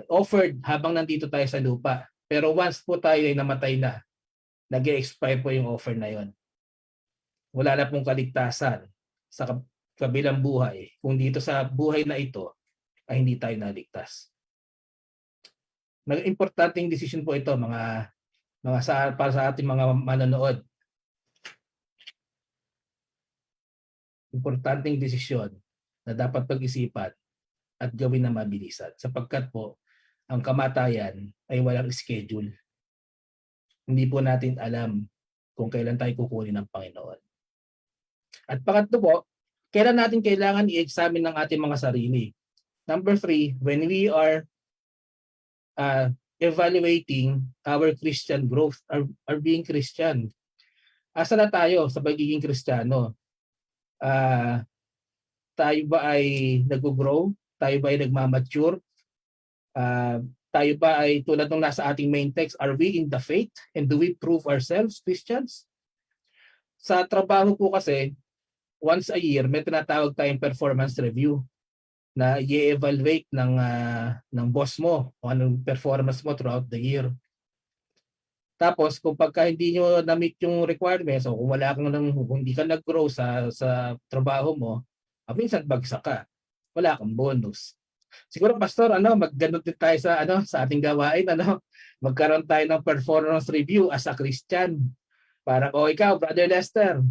offered habang nandito tayo sa lupa. Pero once po tayo ay namatay na, nag-expire po yung offer na yon. Wala na pong kaligtasan sa kabilang buhay kung dito sa buhay na ito ay hindi tayo naligtas. Importanteng decision po ito para sa ating mga manonood. Importanteng desisyon na dapat pag-isipan at gawin na mabilisan sapagkat po ang kamatayan ay walang schedule. Hindi po natin alam kung kailan tayo kukunin ng Panginoon. At pangatlo po, kailan natin kailangan i-examine ng ating mga sarili. Number 3, when we are evaluating our Christian growth, our being Christian. Asa na tayo sa pagiging Kristiyano? Tayo ba ay nag-grow? Tayo ba ay nagmamature? Tayo ba ay tulad ng nasa ating main text, are we in the faith? And do we prove ourselves Christians? Sa trabaho po kasi, once a year, may tinatawag tayong performance review na i-evaluate ng boss mo kung anong performance mo throughout the year. Tapos kung pagka hindi nyo na-meet yung requirements o kung wala kang kung hindi ka nag-grow sa trabaho mo, minsan bagsak ka. Wala kang bonus. Siguro pastor, magganun din tayo sa ating gawain, magkaroon tayo ng performance review as a Christian. Parang ikaw, Brother Lester,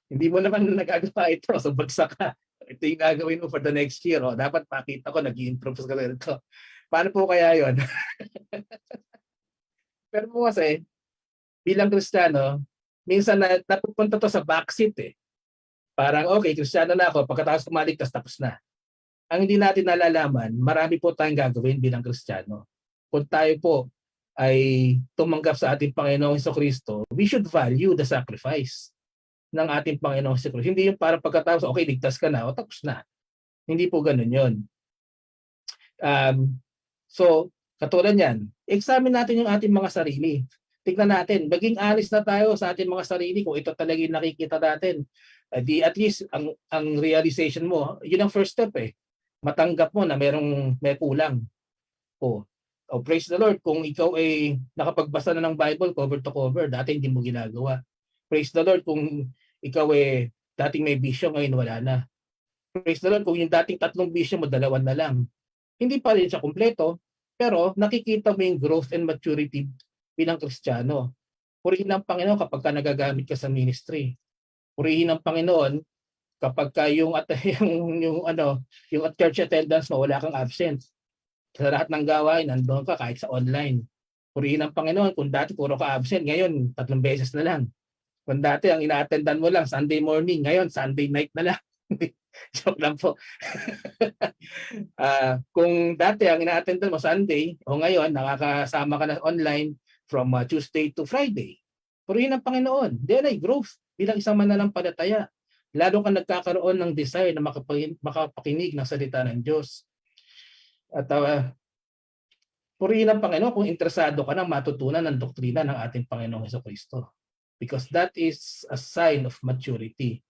hindi mo naman nagagawa ito, so bagsak ka. Ito yung gagawin mo for the next year. Dapat makita ko, nag-i-improve ka ganito. Paano po kaya yon? Pero po kasi, bilang Kristiyano, minsan napupunta to sa backseat eh. Parang okay, Kristiyano na ako, pagkatapos kumaligtas, tapos na. Ang hindi natin nalalaman, marami po tayong gagawin bilang Kristiyano. Kung tayo po ay tumanggap sa ating Panginoong Jesucristo, we should value the sacrifice ng ating Panginoong Jesucristo. Hindi yung para pagkatapos, okay, ligtas ka na, tapos na. Hindi po ganun yun. So, katulad yan, examine natin yung ating mga sarili. Tignan natin, maging honest na tayo sa ating mga sarili kung ito talaga yung nakikita natin. At least, ang realization mo, yun ang first step eh. Matanggap mo na may kulang. Praise the Lord, kung ikaw ay nakapagbasa na ng Bible cover to cover, dati hindi mo ginagawa. Praise the Lord, kung ikaw ay dating may bisyo, ngayon wala na. Praise the Lord, kung yung dating 3 bisyo mo, 2 na lang. Hindi pa rin siya kumpleto, pero nakikita mo yung growth and maturity bilang Kristiyano. Purihin ng Panginoon kapag ka nagagamit ka sa ministry. Purihin ng Panginoon kapag ka yung at church attendance mo wala kang absent. Sa lahat ng gawain nandoon ka kahit sa online. Purihin ng Panginoon kung dati puro ka absent, ngayon 3 beses na lang. Kung dati ang ina-attendan mo lang Sunday morning, ngayon Sunday night na lang. Joke lang po. Kung dati ang ina-attendan mo Sunday, o ngayon nakakasama ka na online from Tuesday to Friday. Purihin ng Panginoon. Then ay growth bilang isang mananampalataya. Lalo kang nagkakaroon ng desire na makapakinig ng salita ng Diyos. At purihin ng Panginoon kung interesado ka nang matutunan ng doktrina ng ating Panginoong Jesucristo. Because that is a sign of maturity.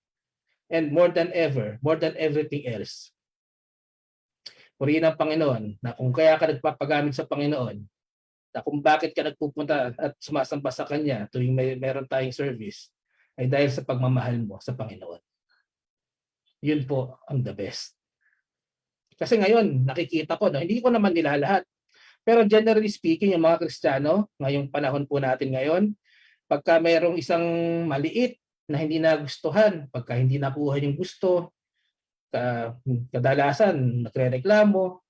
And more than ever, more than everything else, purihin ng Panginoon na kung kaya ka nagpapagamit sa Panginoon, na kung bakit ka nagpupunta at sumasamba sa Kanya tuwing meron tayong service, ay dahil sa pagmamahal mo sa Panginoon. Yun po ang the best. Kasi ngayon, nakikita ko, hindi ko naman nilalahat. Pero generally speaking, yung mga Kristiyano, ngayong panahon po natin ngayon, pagka mayroong isang maliit na hindi nagustuhan, pagka hindi nakuha yung gusto, kadalasan nagrereklamo,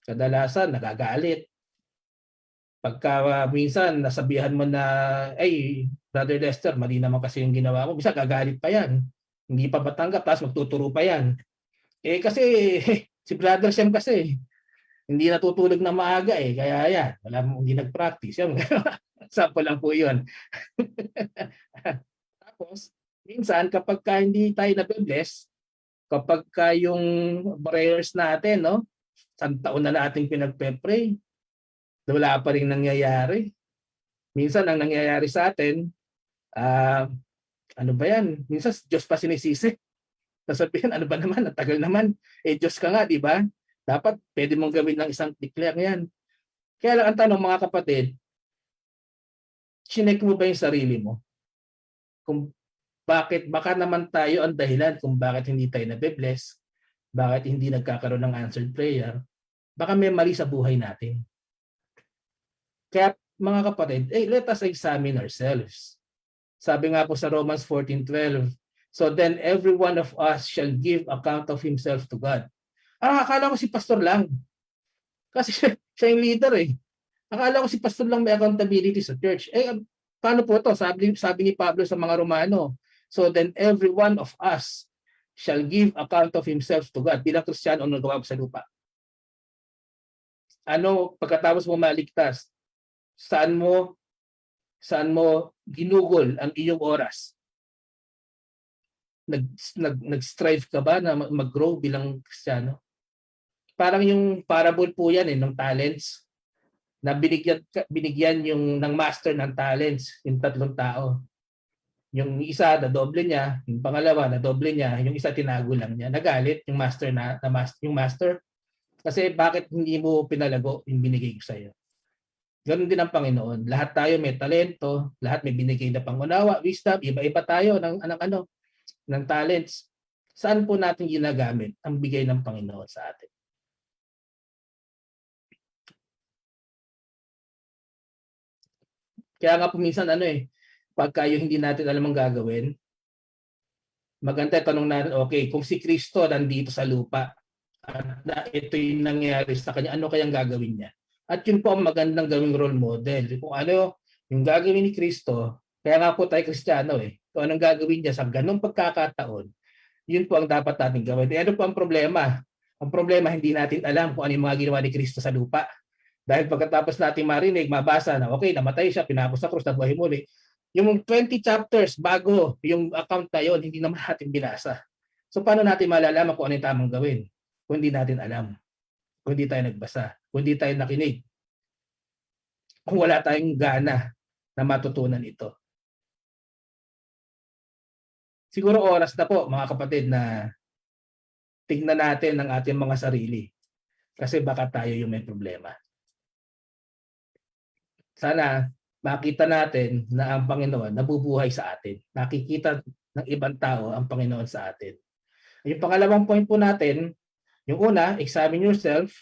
kadalasan nagagalit. Pagka minsan nasabihan mo na, ay, Brother Lester, mali naman kasi yung ginawa mo, bisa gagalit pa yan. Hindi pa matanggap, tapos magtuturo pa yan. Kasi si Brother Shem kasi, hindi natutulog na maaga kaya yan, hindi nag-practice. Yan, sample lang po yun. Tapos, minsan kapag hindi tayo nabe-bless, kapag yung prayers natin, isang taon na natin pinagpe-pray, wala pa rin nangyayari. Minsan ang nangyayari sa atin, ano ba yan? Minsan Diyos pa sinisisi. Sasabihin, ano ba naman? Natagal naman. Diyos ka nga, di ba? Dapat pwede mong gawin ng isang declare yan. Kaya lang ang tanong mga kapatid, chinek mo ba yung sarili mo? Kung baka naman tayo ang dahilan kung bakit hindi tayo nabe-bless, bakit hindi nagkakaroon ng answered prayer, baka may mali sa buhay natin. Kaya mga kapatid, let us examine ourselves. Sabi nga po sa Romans 14:12, so then every one of us shall give account of himself to God. Akala ko si pastor lang. Kasi siya yung leader Akala ko si pastor lang may accountability sa church. Paano po to? Sabi ni Pablo sa mga Romano, so then every one of us shall give account of himself to God. Bilang Kristiyano, ang nagawa sa lupa. Pagkatapos mo maligtas, saan mo ginugol ang iyong oras? Nag-strive ka ba na mag-grow bilang Kristiyano? Parang yung parable po yan ng talents, na binigyan yung ng master ng talents, yung 3 tao. Yung isa na doble niya, yung pangalawa na doble niya, yung isa tinago lang niya. Nagalit yung master kasi bakit hindi mo pinalago yung binigay ko sa iyo. Ganun din ang Panginoon. Lahat tayo may talento, lahat may binigay na pangunawa, wisdom, iba-iba tayo ng talents. Saan po natin ginagamit ang bigay ng Panginoon sa atin? Kaya nga po minsan pagka yung hindi natin alam ang gagawin, maganda tanong natin, okay, kung si Kristo nandito sa lupa at ito yung nangyari sa kanya, ano kayang gagawin niya? At yun po ang magandang gawing role model. Kung ano yung gagawin ni Kristo, kaya nga po tayo Kristiyano kung anong gagawin niya sa ganung pagkakataon, yun po ang dapat natin gawin. Ano po ang problema? Ang problema, hindi natin alam kung ano yung mga ginawa ni Kristo sa lupa. Dahil pagkatapos natin marinig, mabasa na okay, namatay siya, pinapos sa krus, nabuhay muli. Yung 20 chapters bago yung account na yun, hindi naman natin binasa. So paano natin malalaman kung ano yung tamang gawin? Kung hindi natin alam, kung hindi tayo nagbasa, kung hindi tayo nakinig, kung wala tayong gana na matutunan ito. Siguro oras na po mga kapatid na tignan natin ang ating mga sarili kasi baka tayo yung may problema. Sana makita natin na ang Panginoon nabubuhay sa atin. Nakikita ng ibang tao ang Panginoon sa atin. Yung pangalawang point po natin, yung una, examine yourself.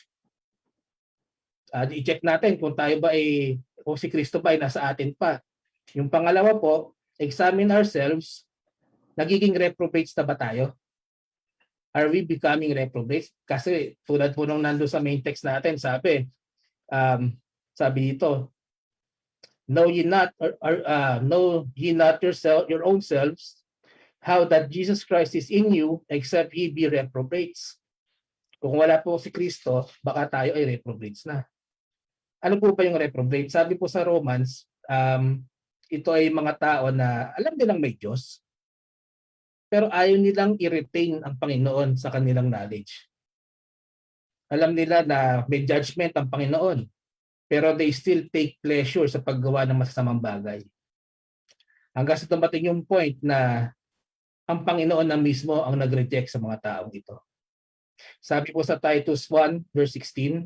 I-check natin kung tayo ba kung si Kristo ba ay nasa atin pa. Yung pangalawa po, examine ourselves. Nagiging reprobates na ba tayo? Are we becoming reprobates? Kasi tulad po nung nandun sa main text natin, sabi dito, know ye not your own selves, how that Jesus Christ is in you, except ye be reprobates. Kung wala po si Kristo, baka tayo ay reprobates na. Ano po ba yung reprobate? Sabi po sa Romans, ito ay mga tao na alam nilang may Diyos, pero ayaw nilang i-retain ang Panginoon sa kanilang knowledge. Alam nila na may judgment ang Panginoon, pero they still take pleasure sa paggawa ng masasamang bagay. Hanggang sa dumating yung point na ang Panginoon na mismo ang nag-reject sa mga taong ito. Sabi po sa Titus 1 verse 16,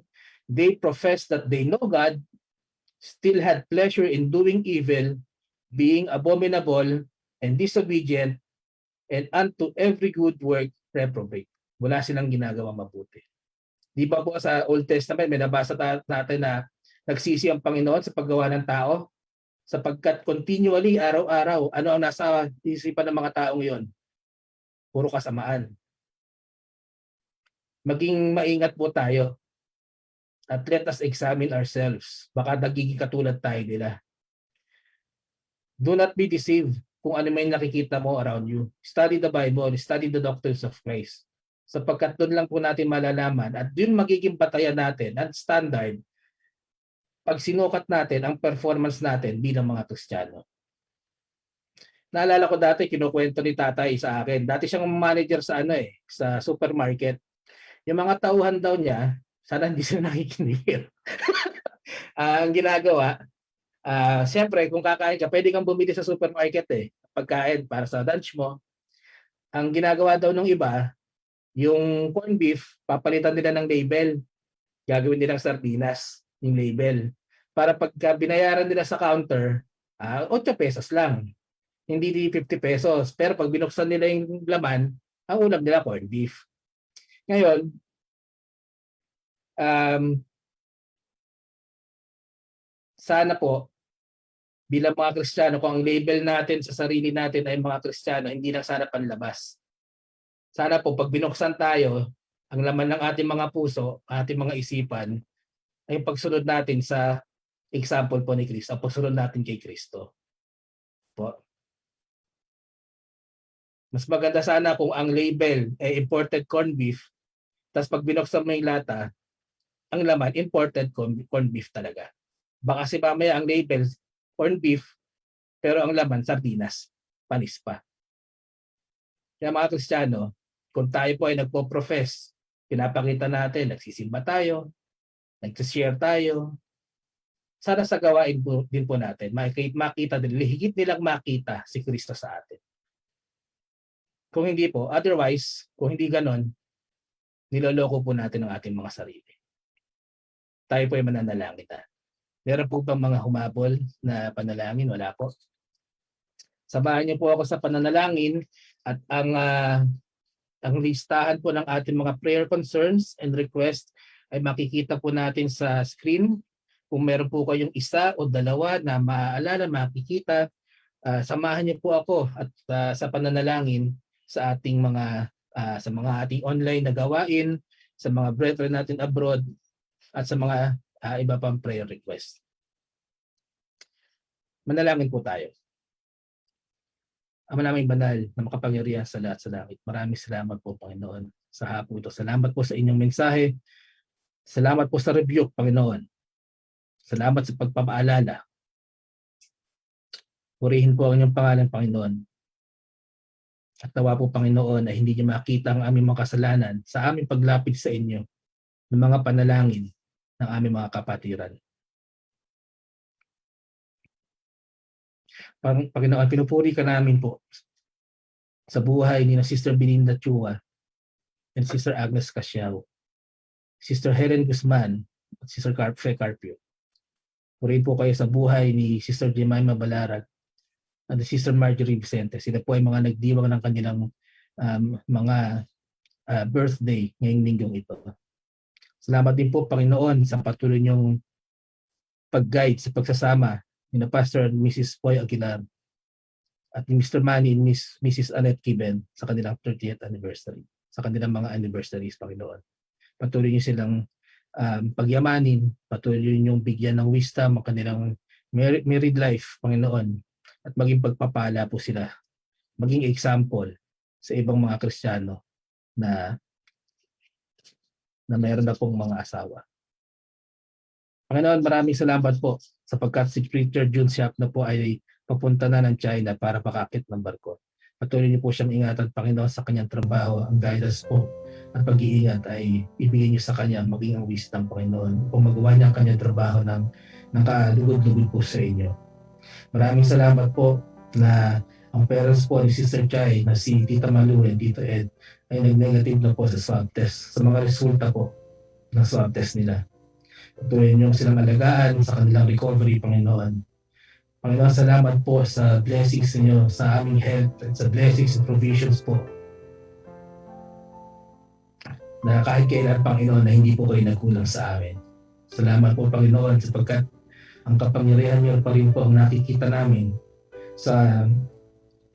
they profess that they know God, still had pleasure in doing evil, being abominable and disobedient, and unto every good work reprobate. Wala silang ginagawa mabuti. Di ba po sa Old Testament, may nabasa natin na nagsisi ang Panginoon sa paggawa ng tao sapagkat continually, araw-araw, ano ang nasa isipan ng mga taong yon? Puro kasamaan. Maging maingat po tayo at let us examine ourselves. Baka nagiging katulad tayo nila. Do not be deceived kung ano may nakikita mo around you. Study the Bible, study the doctrines of Christ. Sapagkat doon lang po natin malalaman at doon magiging batayan natin at standard pag sinukat natin ang performance natin bilang mga Kristiyano. Naalala ko dati, kinukwento ni tatay sa akin. Dati siyang manager sa sa supermarket. Yung mga tauhan daw niya, sana hindi sila nakikinig. Ang ginagawa, siyempre kung kakain ka, pwede kang bumili sa supermarket pagkain para sa lunch mo. Ang ginagawa daw ng iba, yung corn beef, papalitan nila ng label. Gagawin nilang sardinas, yung label. Para pagka binayaran nila sa counter, 8 pesos lang. Hindi 50 pesos. Pero pag binuksan nila yung laman, ang ulam nila corn beef. Ngayon, sana po, bilang mga Kristiyano, kung ang label natin sa sarili natin ay mga Kristiyano, hindi lang sana panlabas. Sana po, pag binuksan tayo, ang laman ng ating mga puso, ating mga isipan, ay pagsunod natin sa example po ni Kristo, ang pagsunod natin kay Kristo. Po. Mas maganda sana kung ang label ay imported corned beef, tapos pag binuksan mo yung lata, ang laman, imported corned beef talaga. Baka kasi mamaya ang label, corned beef, pero ang laman, sardinas, panis pa. Kaya mga Kristiyano, kung tayo po ay nagpo-profess, pinapakita natin, nagsisimba tayo, nag-share tayo, sana sa gawain din po natin, makita din, higit nilang makita si Kristo sa atin. Kung hindi po, otherwise, kung hindi ganon, niloloko po natin ang ating mga sarili. Tayo po ay mananalangin na. Meron po bang mga humabol na panalangin? Wala po. Samahan niyo po ako sa pananalangin at ang listahan po ng ating mga prayer concerns and request ay makikita po natin sa screen. Kung meron po kayong isa o dalawa na maaalala, makikita, samahan niyo po ako at sa pananalangin sa ating sa mga ating online na gawain, sa mga brethren natin abroad at sa mga iba pang prayer request. Manalangin po tayo. Ama naming banal na makapangyarihan sa lahat sa langit. Maraming salamat po, Panginoon, sa hapon ito. Salamat po sa inyong mensahe. Salamat po sa rebuke, Panginoon. Salamat sa pagpapaalala. Purihin po ang inyong pangalan, Panginoon. At nawa po, Panginoon, na hindi niyo makita ang aming mga kasalanan sa aming paglapit sa inyo ng mga panalangin ng aming mga kapatiran. Panginoon, pinupuri ka namin po sa buhay ni na Sister Belinda Chua and Sister Agnes Casiao, Sister Helen Guzman at Sister Fe Carpio. Purihin po kayo sa buhay ni Sister Jemima Balarag at Sister Marjorie Vicente. Sila po ay mga nagdiwang ng kanilang mga birthday ngayong linggong ito. Salamat din po, Panginoon, sa patuloy niyong pag-guide sa pagsasama ni Pastor and Mrs. Poy Aguilar at ni Mr. Manny and Mrs. Annette Kiben sa kanilang 30th anniversary, sa kanilang mga anniversaries, Panginoon. Patuloy niyo silang pagyamanin, patuloy niyong bigyan ng wisdom ang kanilang married life, Panginoon, at maging pagpapala po sila, maging example sa ibang mga Kristiyano na mayroon na pong mga asawa. Panginoon, maraming salamat po sapagkat si Preacher June Siap na po ay papunta na ng China para pakakit ng barko. Patuloy niyo po siyang ingatan, Panginoon, sa kanyang trabaho. Ang guidance po at pag-iingat ay ibigay niyo sa kanya maging ang wisdom, Panginoon, kung magawa niya ang kanyang trabaho ng kalugod-lugod po sa inyo. Maraming salamat po na ang parents po ni Sister Chai na si Tita Malu and Tito Ed ay nag-negative na po sa swab test, sa mga resulta po ng swab test nila. Patuloy niyo silang alagaan sa kanilang recovery, Panginoon. Panginoon, salamat po sa blessings niyo sa aming health at sa blessings and provisions po na kahit kailan, Panginoon, na hindi po kayo nagkulang sa amin. Salamat po, Panginoon, sapagkat ang kapangyarihan niyo pa rin po ang nakikita namin sa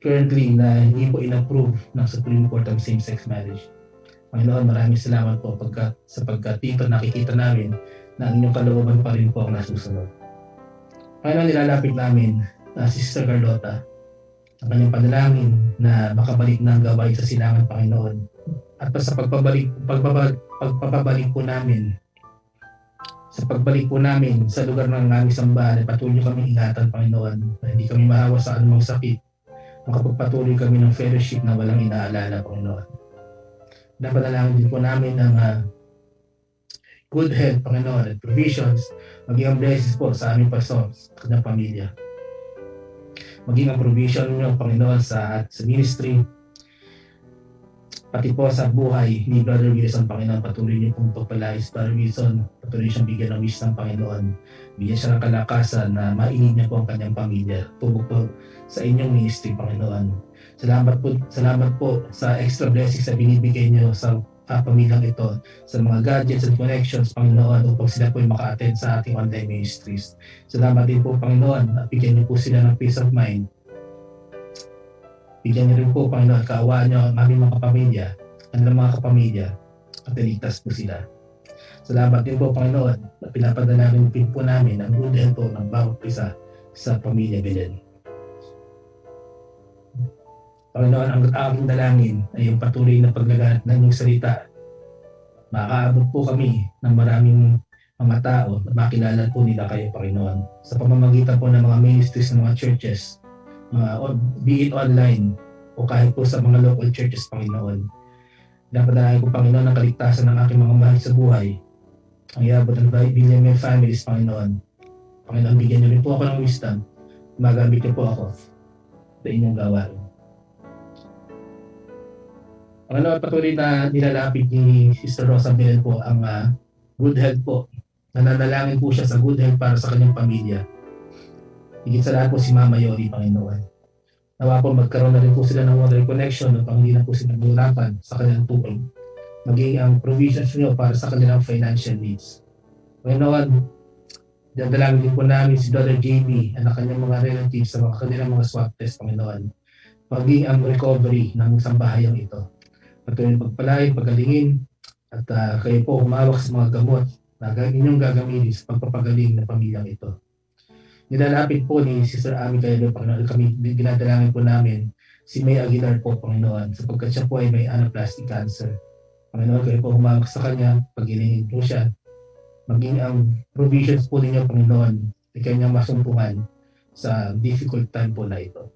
currently na hindi po in-approve ng Supreme Court of Same-Sex Marriage. Panginoon, maraming salamat po sapagkat dito nakikita namin na ang inyong kalooban pa rin po ang nasusunod. Panginoon, nilalapit namin na si Sister Carlota ang kanyang panalangin na makabalik na ang gawain sa silangan, Panginoon. At sa pagbabalik po namin, sa pagbalik po namin sa lugar ng aming sambahan, ay patuloy kami ingatan, Panginoon, na hindi kami mahawa sa anumang sakit. Makapagpatuloy kami ng fellowship na walang inaalala, Panginoon. Napanalangin din po namin ng good health, Panginoon, at provisions, maging ang blessings po sa aming pastor, sa kanyang pamilya. Maging ang provision niyo, Panginoon, sa ministry, pati po sa buhay ni Brother Wilson, Panginoon. Patuloy niyo pong pagpalain si Brother Wilson, patuloy siyang bigyan ng wisdom, Panginoon. Bigyan siya ng kalakasan na mainit niya po ang kanyang pamilya. Tubog po sa inyong ministry, Panginoon. Salamat po sa extra blessings na binibigay niyo sa pamilyang ito, sa mga gadgets and connections, Panginoon, upang sila po ay maka-attend sa ating online ministries. Salamat din po, Panginoon, at bigyan niyo po sila ng peace of mind. Bigyan niyo rin po, Panginoon, kaawaan niyo ang aming mga kapamilya, ang mga kapamilya, at iligtas po sila. Salamat din po, Panginoon, at pinapadalangin din po namin ang good health po ng bawat isa sa pamilya Belen. Panginoon, ang aking dalangin ay yung patuloy na paglaganap ng inyong salita. Makaabot po kami ng maraming mga tao na makilala po nila kayo, Panginoon, sa pamamagitan po ng mga ministries ng mga churches, be it online o kahit po sa mga local churches, Panginoon. Napadalangin ko, Panginoon, ang kaligtasan ng aking mga mahal sa buhay. Ang iabot ng Villanueva families, Panginoon. Panginoon, bigyan niyo rin po ako ng wisdom. Magamit niyo po ako sa inyong gawain. Panginoon, patuloy na nilalapit ni Sister Rosa Belen po ang good health po Nananalangin po siya sa good health para sa kanyang pamilya. Higit sa lahat po si Mama Yoli, Panginoon. Nawa po magkaroon na rin po sila ng water connection upang hindi na po sila mahirapan sa kanilang tubig. Maging ang provisions niyo para sa kanilang financial needs. Panginoon, dadalangin din po namin si Brother JB at ang kanyang mga relatives sa mga kanilang mga swab test, Panginoon. Maging ang recovery ng sambahayang ito. Patuloy pagpalain, pagalingin, at kayo po humawak sa mga gamot na inyong gagamitin sa pagpapagaling ng pamilyang ito. Nilalapit po ni Sister Ami kayo, Panginoon, kami dinadalangin po namin si May Aguilar po, Panginoon, sapagkat siya po ay may anaplastic cancer. Panginoon, kayo po humawak sa kanya, pagilingin po siya, maging ang provisions po ninyo, Panginoon, ay kanyang masumpungan sa difficult time po na ito.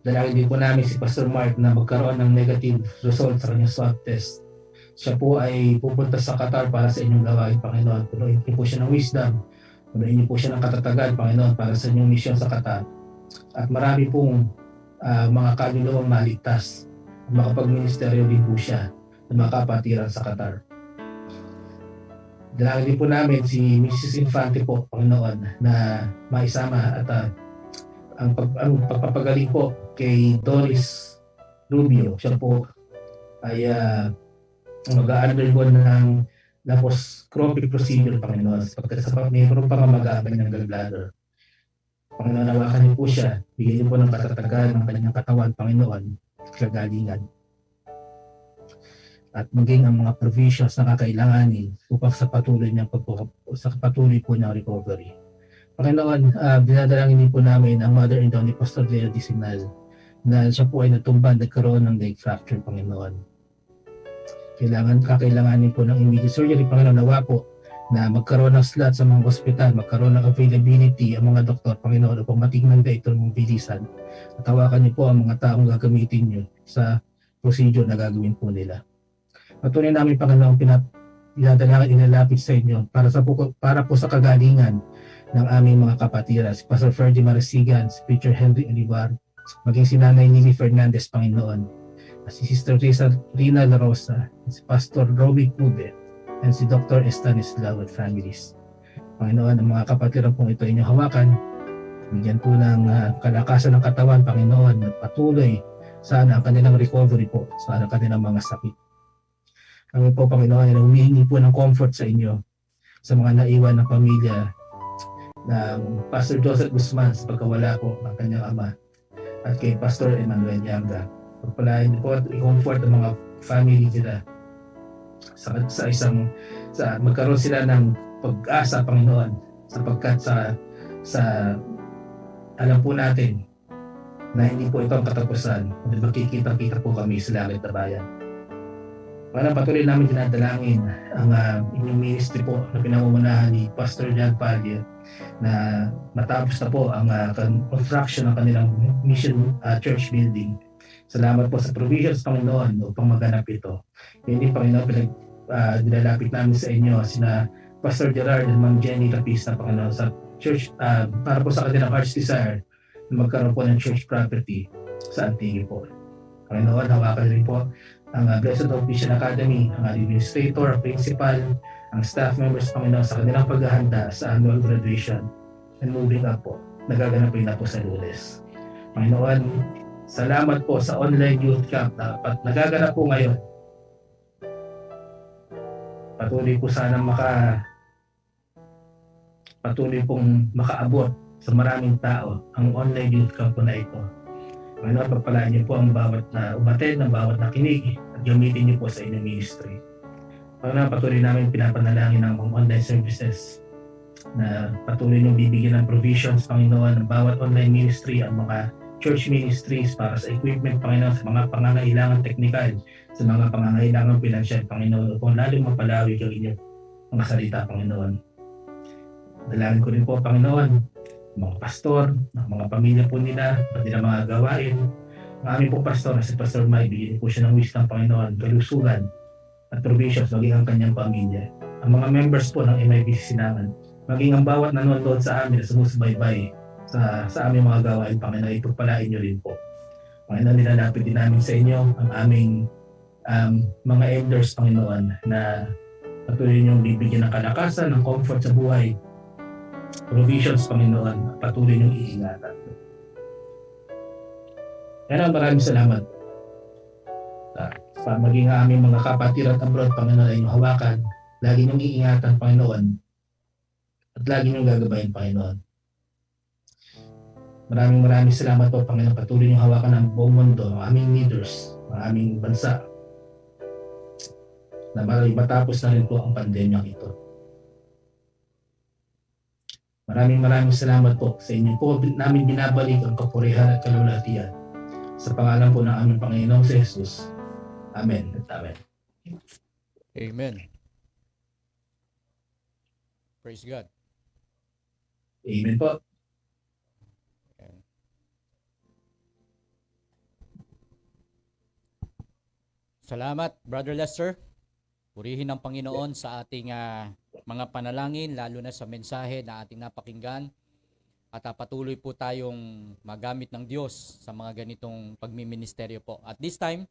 Dalangin din po namin si Pastor Mark na magkaroon ng negative result sa kanyang swab test. Siya po ay pupunta sa Qatar para sa inyong gawain, Panginoon. Punuin po siya ng wisdom. Punuin niyo po siya ng katatagan, Panginoon, para sa inyong misyon sa Qatar. At marami pong mga kaluluwang maligtas. Makapag-ministeryo din po siya na makapatiran sa Qatar. Dalangin din po namin si Mrs. Infante po, Panginoon, na maisama at ang pagpapagaling po kay Doris Rubio. Siya po ay mag-undergo ng laparoscopic procedure, Panginoon, sapagkat sa mayroon pang mag-aabay ng gallbladder. Panginoon, nawakan niyo po siya, bigyan niyo po ng katatagan ng kanyang katawan, Panginoon, kagalingan. At maging ang mga provisions na kakailanganin upang sa patuloy po niyang recovery. Panginoon, dinadalangin din po namin ang mother-in-law ni Pastor Leo Disinal na siya po ay natumban, nagkaroon ng leg fracture, Panginoon. Kakailanganin po ng immediate surgery, Panginoon, nawa po na magkaroon ng slot sa mga hospital, magkaroon ng availability ang mga doktor, Panginoon, upang matignan ka ito ng bilisan. At hawakan niyo po ang mga taong gagamitin niyo sa procedure na gagawin po nila. Patuloy namin, Panginoon, pinadalangin, inalapit sa inyo para po sa kagalingan ng aming mga kapatiran, si Pastor Ferdy Marasigan, si Preacher Henry Olivar, maging si Nanay Nini Fernandez, Panginoon, si Sister Rina La Rosa, si Pastor Robbie Cube, and si Dr. Estanislao at families. Panginoon, ang mga kapatiran pong ito inyong hawakan, bigyan po ng kalakasan ng katawan, Panginoon, at patuloy sana ang kanilang recovery po sa kanilang mga sakit. Kami po, Panginoon, ay humihingi po ng comfort sa inyo sa mga naiwan ng pamilya ng Pastor Joseph Guzman sa pagkawala po ng kanyang ama at kay Pastor Emmanuel Yanga. Pagpalain po at i-comfort ang mga family nila sa magkaroon sila ng pag-asa, Panginoon, sapagkat sa alam po natin na hindi po ito ang katapusan, kundi magkikita-kita po kami sa langit na bayan. Para patuloy namin dinadalangin ang inyong ministry po na pinamumunahan ni Pastor Jan Palya na matapos na po ang construction ng kanilang mission church building. Salamat po sa provisions, Panginoon, upang maganap ito. Hindi, Panginoon, nilalapit namin sa inyo sina Pastor Gerard and Ma'am Jenny Lapista, Panginoon, sa church para po sa kanilang heart's desire na magkaroon po ng church property sa Antigua po. Panginoon, hawakan rin po ang Blessed Hope Mission Academy, ang administrator, principal, ang staff members, Panginoon, sa kanilang paghahanda sa annual graduation and moving up po. Nagaganap rin na po sa Lunes. Panginoon, salamat po sa online youth camp na nagaganap po ngayon. Patuloy po sana patuloy pong makaabot sa maraming tao ang online youth camp po na ito. Panginoon, pagpalaan niyo po ang bawat na umattend, ang bawat nakinig at gamitin niyo po sa inyong ministry. Panginoon, patuloy namin pinapanalangin ang mga online services na patuloy niyong bibigyan ng provisions, Panginoon, ng bawat online ministry, ang mga church ministries para sa equipment, Panginoon, sa mga pangangailangan teknikal, sa mga pangangailangan pinansyal, Panginoon, upang lalong mapalawig ang inyong mga salita, Panginoon. Dalangin ko rin po, Panginoon, mga pastor, mga pamilya po nila, pati na mga gawain. Ang aming po pastor na si Pastor Mike, bigyan po siya ng wisdom, Panginoon, kalusugan at provisions, maging ang kanyang pamilya. Ang mga members po ng MIBC Sinangan, maging ang bawat nanonood sa amin at sumusubaybay sa aming mga gawain, Panginoon, ipagpalain niyo rin po. Panginoon, nilalapit din namin sa inyo ang aming mga elders, Panginoon, na Patuloy niyong bibigyan ng kalakasan, ng comfort sa buhay. Provisions, Panginoon. Patuloy niyong iingatan. Kaya maraming salamat. Sa maging aming mga kapatid at abroad, Panginoon, ay inyong hawakan. Lagi niyong iingatan, Panginoon. At lagi niyong gagabayin, Panginoon. Maraming salamat po, Panginoon. Patuloy niyong hawakan ang buong mundo, ang aming leaders, ang aming bansa. Na matapos na rin po ang pandemya ito. Maraming salamat po sa inyo po namin binabalik ang kapurihan at kalulatian. Sa pangalan po ng aming Panginoong si Jesus. Amen at amen. Amen. Praise God. Amen po. Salamat, Brother Lester. Purihin ng Panginoon sa ating mga panalangin, lalo na sa mensahe na ating napakinggan. At patuloy po tayong magamit ng Diyos sa mga ganitong pagmiministeryo po. At this time,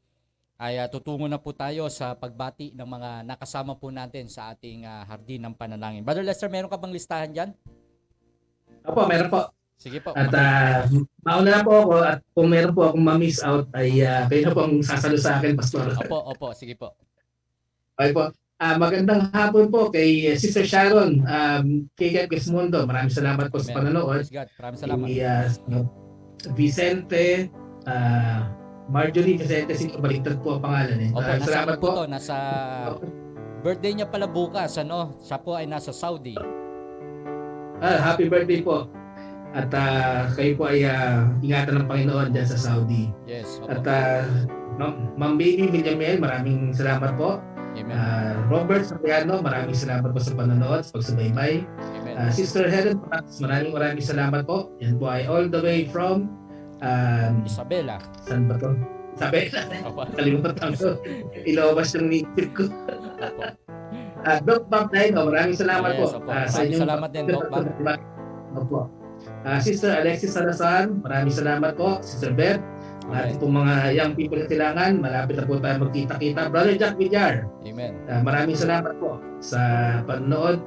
ay tutungo na po tayo sa pagbati ng mga nakasama po natin sa ating hardin ng panalangin. Brother Lester, meron ka bang listahan dyan? Opo, meron po. Sige po. At mauna na po ako at kung meron po akong ma-miss out ay kayo na po ang sasalo sa akin, Pastor. Opo, sige po. Okay po. Magandang hapon po kay Sister Sharon, kay Quismondo. Maraming salamat po sa panonood. Praise God. Maraming salamat. Vicente, Marjorie Vicente, baliktad po ang pangalan. Opo, nasa salamat po. Nasa birthday niya pala bukas, ano? Siya po ay nasa Saudi. Happy birthday po. At kayo po ay ingatan ng Panginoon dyan sa Saudi. Yes. Opo. At Ma'am Baby Villamel, maraming salamat po. Amen. Robert Soriano, maraming salamat po sa panonood, sa pagsubaybay. Sister Helen, maraming salamat po. Yan po ay all the way from Isabela. Saan ba to? Isabela. Kalimutan ko. Ilabas yung native ko. Doc Bob Dino, maraming salamat po. Sa inyong salamat din, Doc Bob. Opo. Sister Alexis Salazar, maraming salamat po. Sister Beth, ating pong mga young people na kailangan, malapit na po tayo magkita-kita. Brother Jack Villar, Amen. Maraming salamat po sa panonood.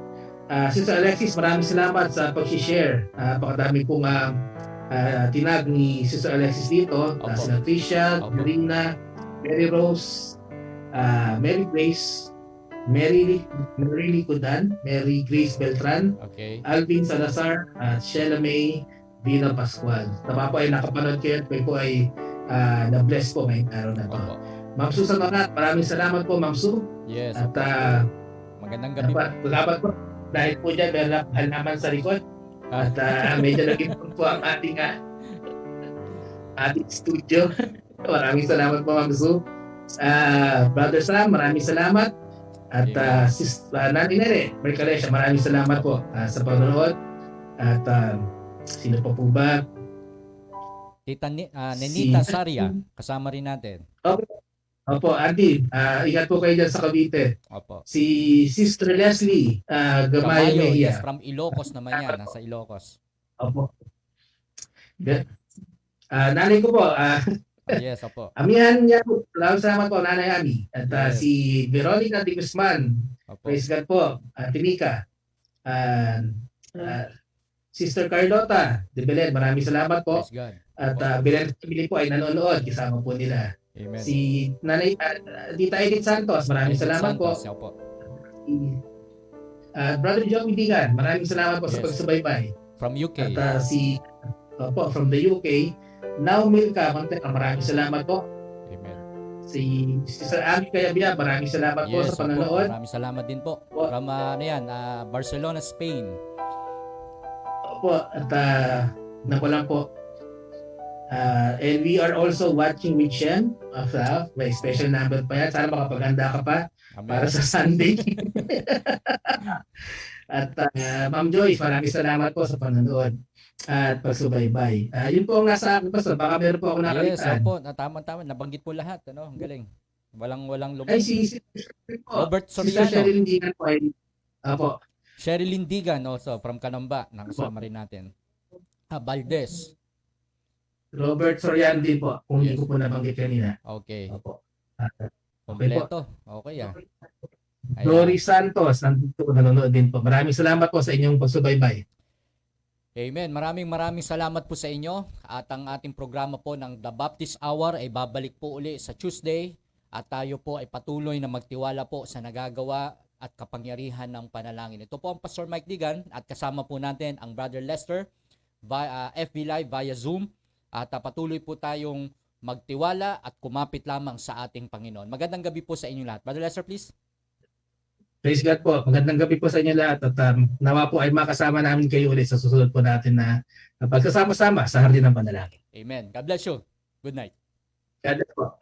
Sister Alexis, maraming salamat sa pag-share. Pakadami pong tinag ni Sister Alexis dito. Sina Tricia, Marina, Mary Rose, Mary Grace, Mary Licudan, Mary Grace Beltran, Alvin Salazar, at Sheila May Vina Pascual. Tama po ay nakapanood kayo at po ay na-bless po ngayong araw na to. Ma'am Susan Mangat, maraming salamat po, Ma'am Su. Yes. At magandang gabi po. Salamat po. Dahil po dyan, meron halaman sa likod. At medyo nag-improve po ang ating studio. Maraming salamat po, Ma'am Su. Brother Sam, maraming salamat. At Nani Nere, Mercalesha, maraming salamat po sa panonood. At sino pa po ba? Tita Nenita Saria, kasama rin natin. Opo, Auntie, ingat po kayo dyan sa Cavite. Opo. Si Sister Leslie Gamay Mejia. From Ilocos naman yan, nasa Ilocos. Opo. Nanay ko po, yes, opo. Amihan niya po, salamat po, Nanay Ami. At si Veronica de Guzman, praise God po, Tinika. Sister Carlota de Belen, maraming salamat po. Praise God. At Belen family po ay nanonood, kasama po nila. Amen. Si Nanay Tita Edith Santos, maraming salamat po. Brother John Midigan, maraming salamat po sa pagsubaybay. From UK. At from the UK, Now Milka Montero, maraming salamat po. Amen. Si Sister Ami Kayabia, maraming salamat po sa panonood. Maraming salamat din po. From Barcelona, Spain. Opo, at nakulang po. And we are also watching with Shem. May special number pa yan. Sana makapaganda ka pa. Amen. Para sa Sunday. At Ma'am Joyce, maraming salamat po sa panonood at pagsubaybay. Yun po ang nasa akin, Pastor. Baka meron po ako nakalimutan. Yes, opo. Tama. Nabanggit po lahat. Ang galing. Walang lumabas. Ay, si Robert Soriano. Sister Sherilyn Digan po. Opo. Sherilyn Digan also from Canamba. Nakasama rin natin. Valdez. Robert Soriano din po. Kung hindi ko po nabanggit kanina. Okay. Opo. Kompleto. Okay Ayan. Glory Santos, nandito nanonood din po. Maraming salamat po sa inyong pagsubaybay. Amen. Maraming salamat po sa inyo. At ang ating programa po ng The Baptist Hour ay babalik po uli sa Tuesday. At tayo po ay patuloy na magtiwala po sa nagagawa at kapangyarihan ng panalangin. Ito po ang Pastor Mike Digan at kasama po natin ang Brother Lester via FB Live via Zoom. At patuloy po tayong magtiwala at kumapit lamang sa ating Panginoon. Magandang gabi po sa inyo lahat. Brother Lester, please. Praise God po. Magandang gabi po sa inyo lahat at nawa po ay makasama namin kayo ulit sa susunod po natin na pagkasama-sama sa Hardin ng Panalangin. Amen. God bless you. Good night. God bless po.